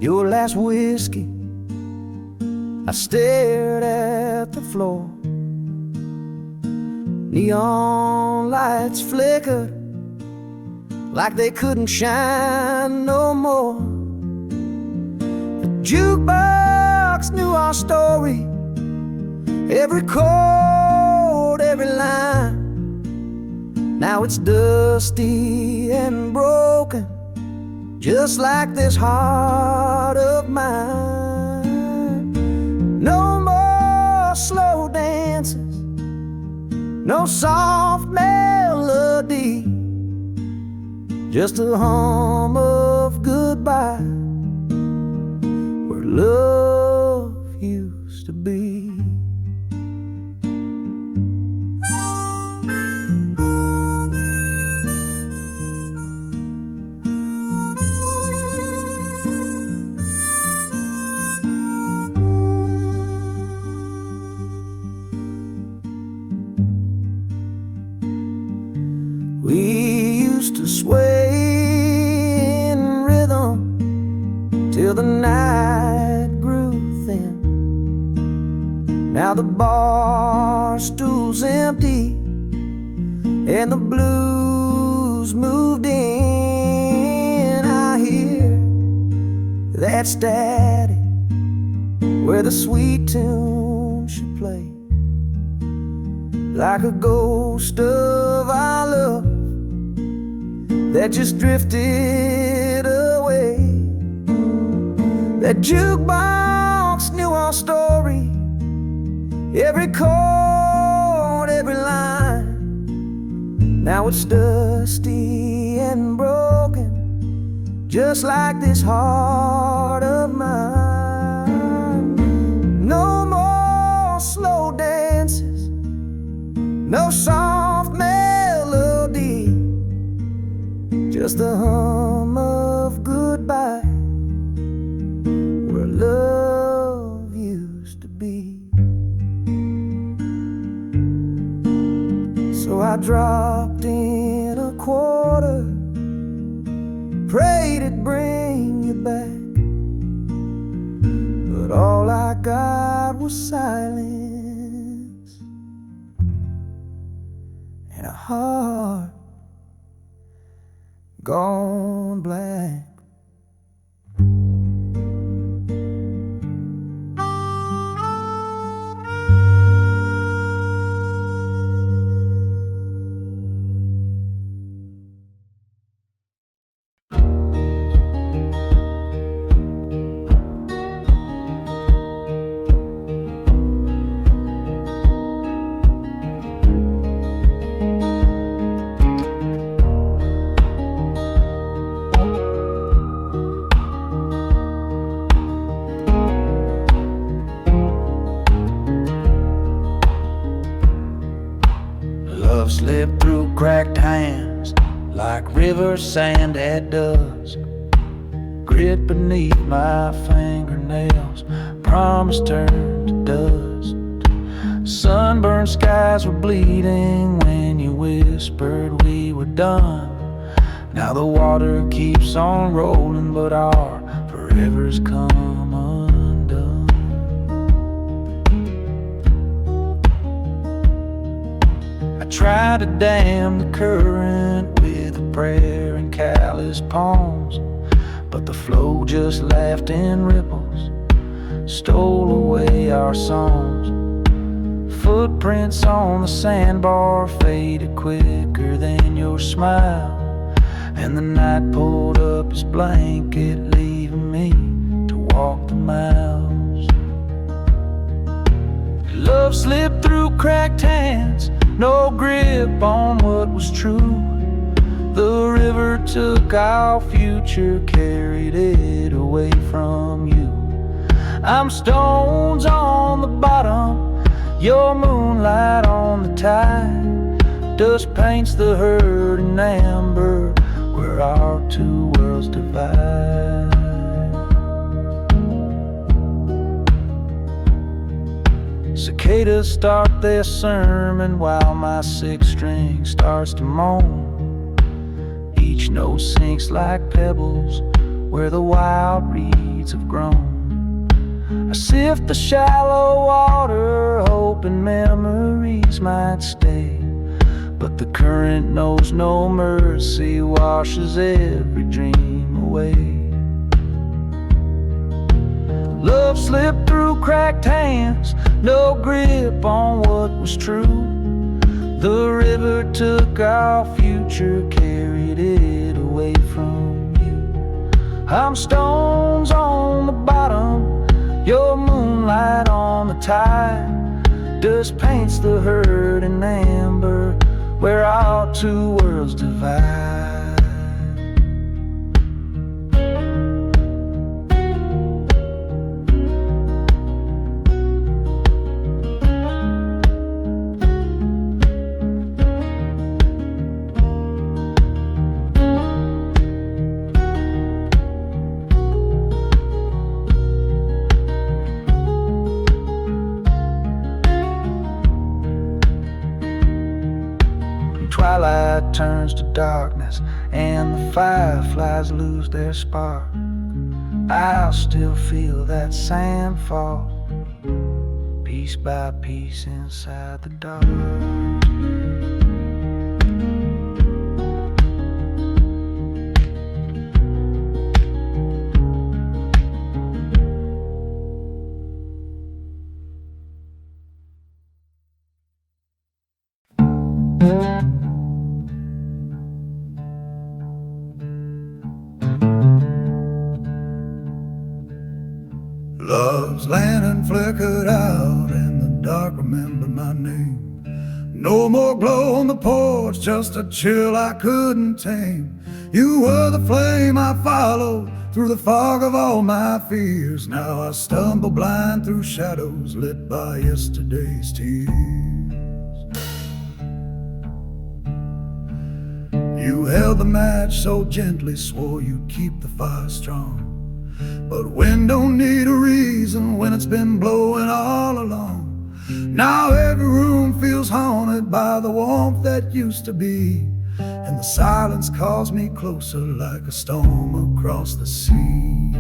Speaker 3: your last whiskey, I stared at the floor. Neon lights flickered like they couldn't shine no more. The jukebox knew our story, every chord, every line. Now it's dusty and broken, just like this heart of mine. No more slow dances, no soft melody, just a hum of goodbye, where love used to be. We used to sway in rhythm till the night grew thin. Now the bar stool's empty and the blues moved in. I hear that static where the sweet tune should play, like a ghost of our love that just drifted away. That jukebox knew our story, every chord, every line. Now it's dusty and broken, just like this heart of mine. No more slow dances, no soft melody, just the hum of goodbye, where love used to be. So I dropped in a quarter, prayed it'd bring you back, but all I got was silence and a heart gone black.
Speaker 1: Love slipped through cracked hands like river sand at dusk. Grit beneath my fingernails, promise turned to dust. Sunburned skies were bleeding when you whispered we were done. Now the water keeps on rolling, but our forever's come undone. I try to dam the current with a prayer and calloused palms, but the flow just laughed in ripples, stole away our songs. Footprints on the sandbar faded quicker than your smile, and the night pulled up his blanket, leaving me to walk the miles. Love slipped through cracked hands, no grip on what was true. The river took our future, carried it away from you. I'm stones on the bottom, your moonlight on the tide. Dust paints the hurt in amber, where our two worlds divide. Cicadas start their sermon while my sixth string starts to moan. Each note sinks like pebbles where the wild reeds have grown. I sift the shallow water, hoping memories might stay, but the current knows no mercy, washes every dream away. Love slipped through cracked hands, no grip on what was true. The river took our future, carried it away from you. I'm stones on the bottom, your moonlight on the tide. Dust paints the hurt in amber, where our two worlds divide. Twilight turns to darkness, and the fireflies lose their spark. I'll still feel that sand fall, piece by piece inside the dark.
Speaker 4: Love's lantern flickered out, and the dark remembered my name. No more glow on the porch, just a chill I couldn't tame. You were the flame I followed through the fog of all my fears. Now I stumble blind through shadows lit by yesterday's tears. You held the match so gently, swore you'd keep the fire strong. But wind don't need a reason when it's been blowing all along. Now every room feels haunted by the warmth that used to be, and the silence calls me closer like a storm across the sea.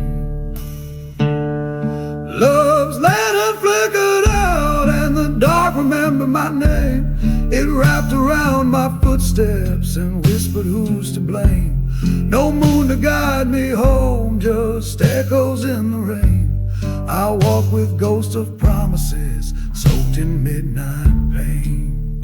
Speaker 4: Love's lantern flickered out, and the dark remembered my name. It wrapped around my footsteps and whispered who's to blame. No moon to guide me home, just echoes in the rain. I walk with ghosts of promises soaked in midnight pain.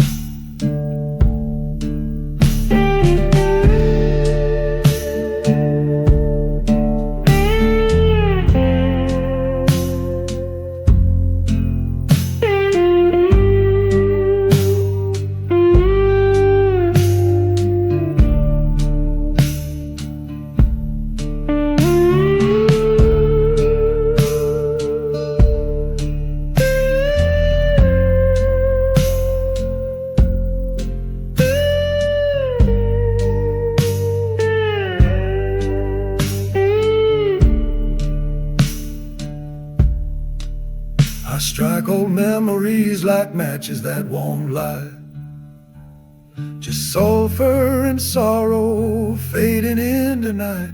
Speaker 4: I strike old memories like matches that won't light, just Sulfur and sorrow fading into night.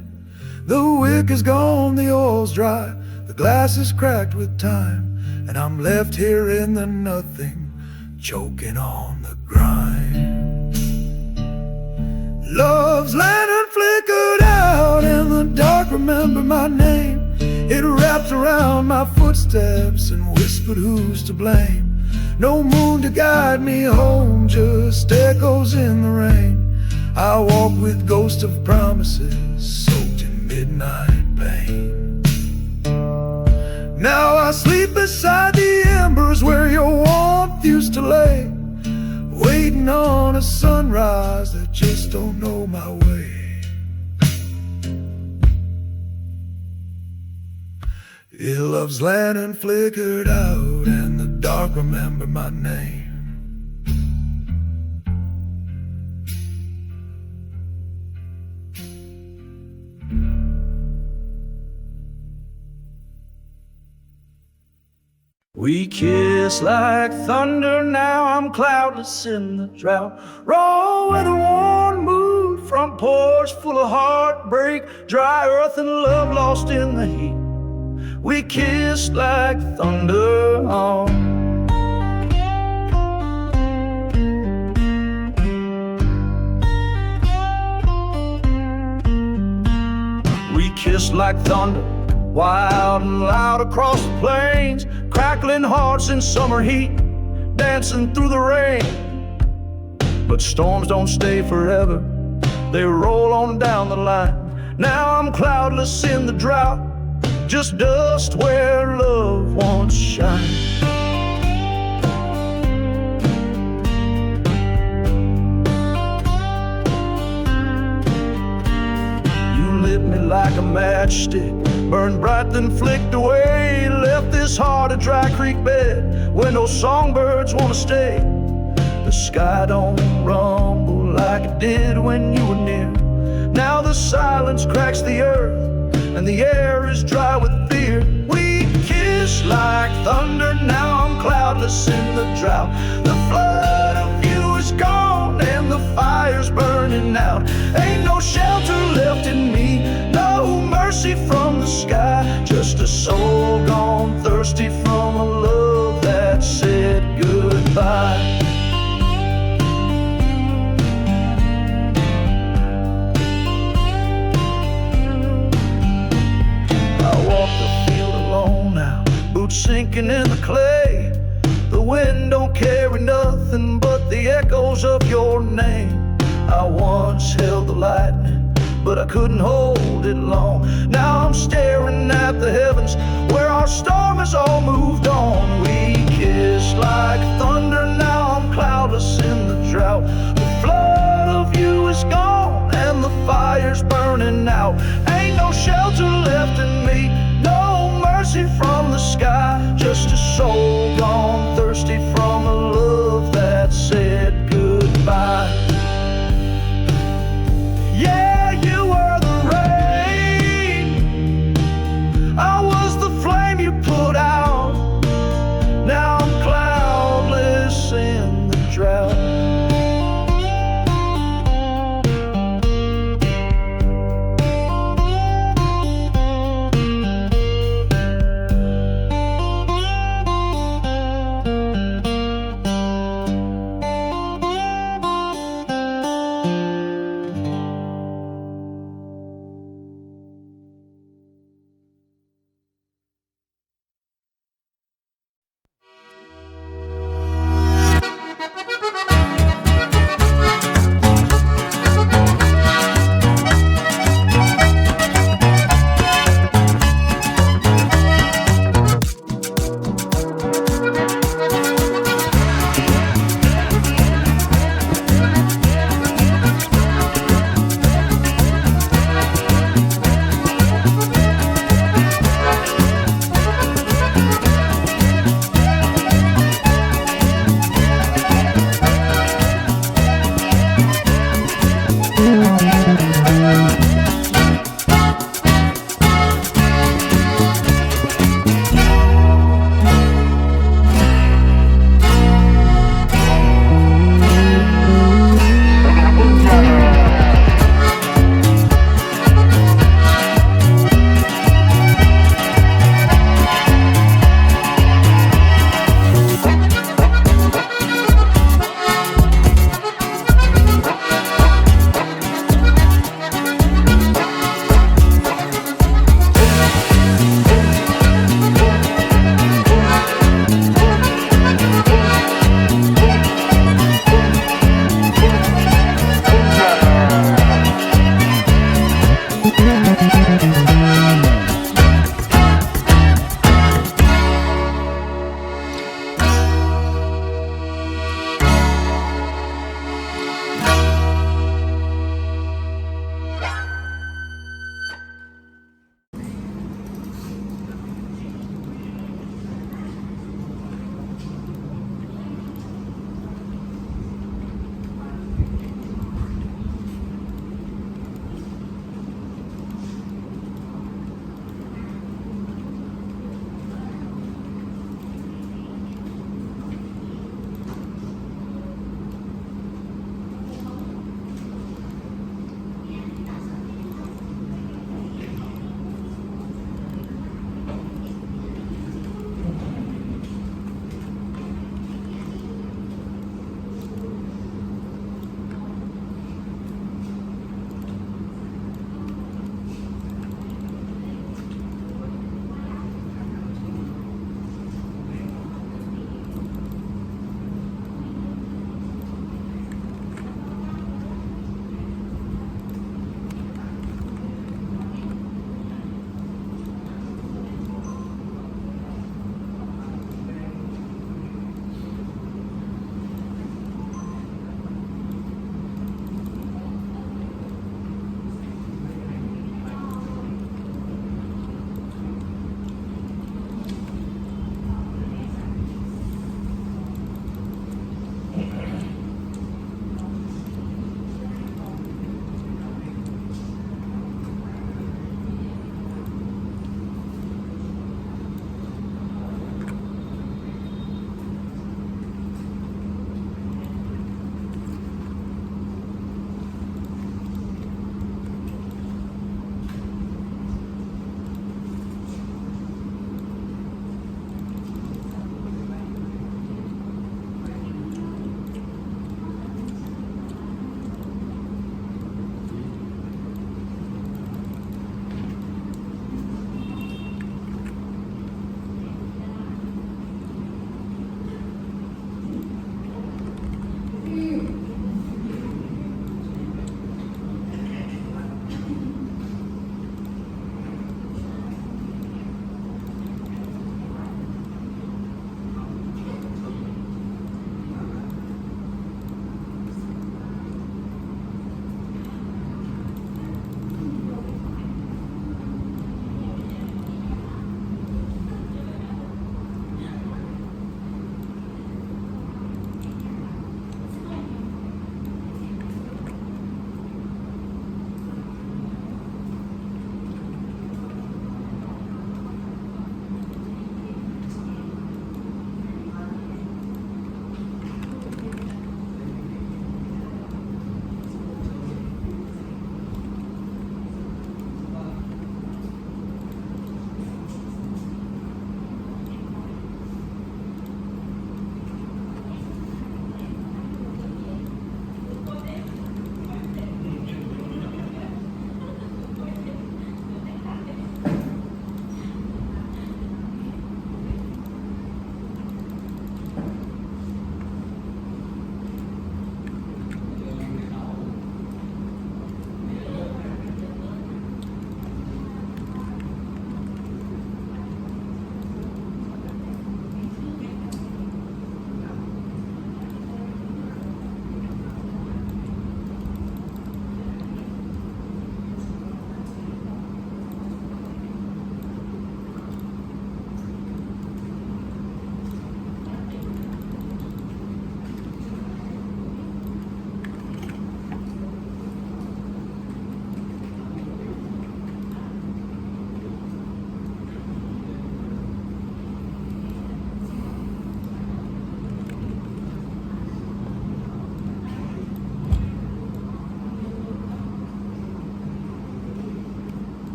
Speaker 4: The wick is gone, the oil's dry, the glass is cracked with time, and I'm left here in the nothing, choking on the grind. Love's lantern flickered out in the dark, remember my name. It wrapped around my footsteps and whispered who's to blame. No moon to guide me home, just echoes in the rain. I walk with ghosts of promises soaked in midnight pain. Now I sleep beside the embers where your warmth used to lay, waiting on a sunrise that just don't know my way. Yeah, love's lantern flickered out and the dark remember my name.
Speaker 2: We kiss like thunder, now I'm cloudless in the drought. Raw with a worn mood, front porch full of heartbreak, dry earth and love lost in the heat. We kiss like thunder on. We kiss like thunder, wild and loud across the plains, crackling hearts in summer heat, dancing through the rain. But storms don't stay forever, they roll on down the line. Now I'm cloudless in the drought, just dust where love once shined. You lit me like a matchstick, burned bright then flicked away, left this heart a dry creek bed where no songbirds want to stay. The sky don't rumble like it did when you were near. Now the silence cracks the earth and the air is dry with fear. We kiss like thunder, now I'm cloudless in the drought. The flood of you is gone and the fire's burning out. Ain't no shelter left in me, no mercy from the sky, just a soul gone thirsty from a love that said goodbye. Sinking in the clay, the wind don't carry nothing but the echoes of your name. I once held the lightning, but I couldn't hold it long. Now I'm staring at the heavens where our storm has all moved on. We kiss like thunder, now I'm cloudless in the drought. The flood of you is gone and the fire's burning out. Ain't no shelter left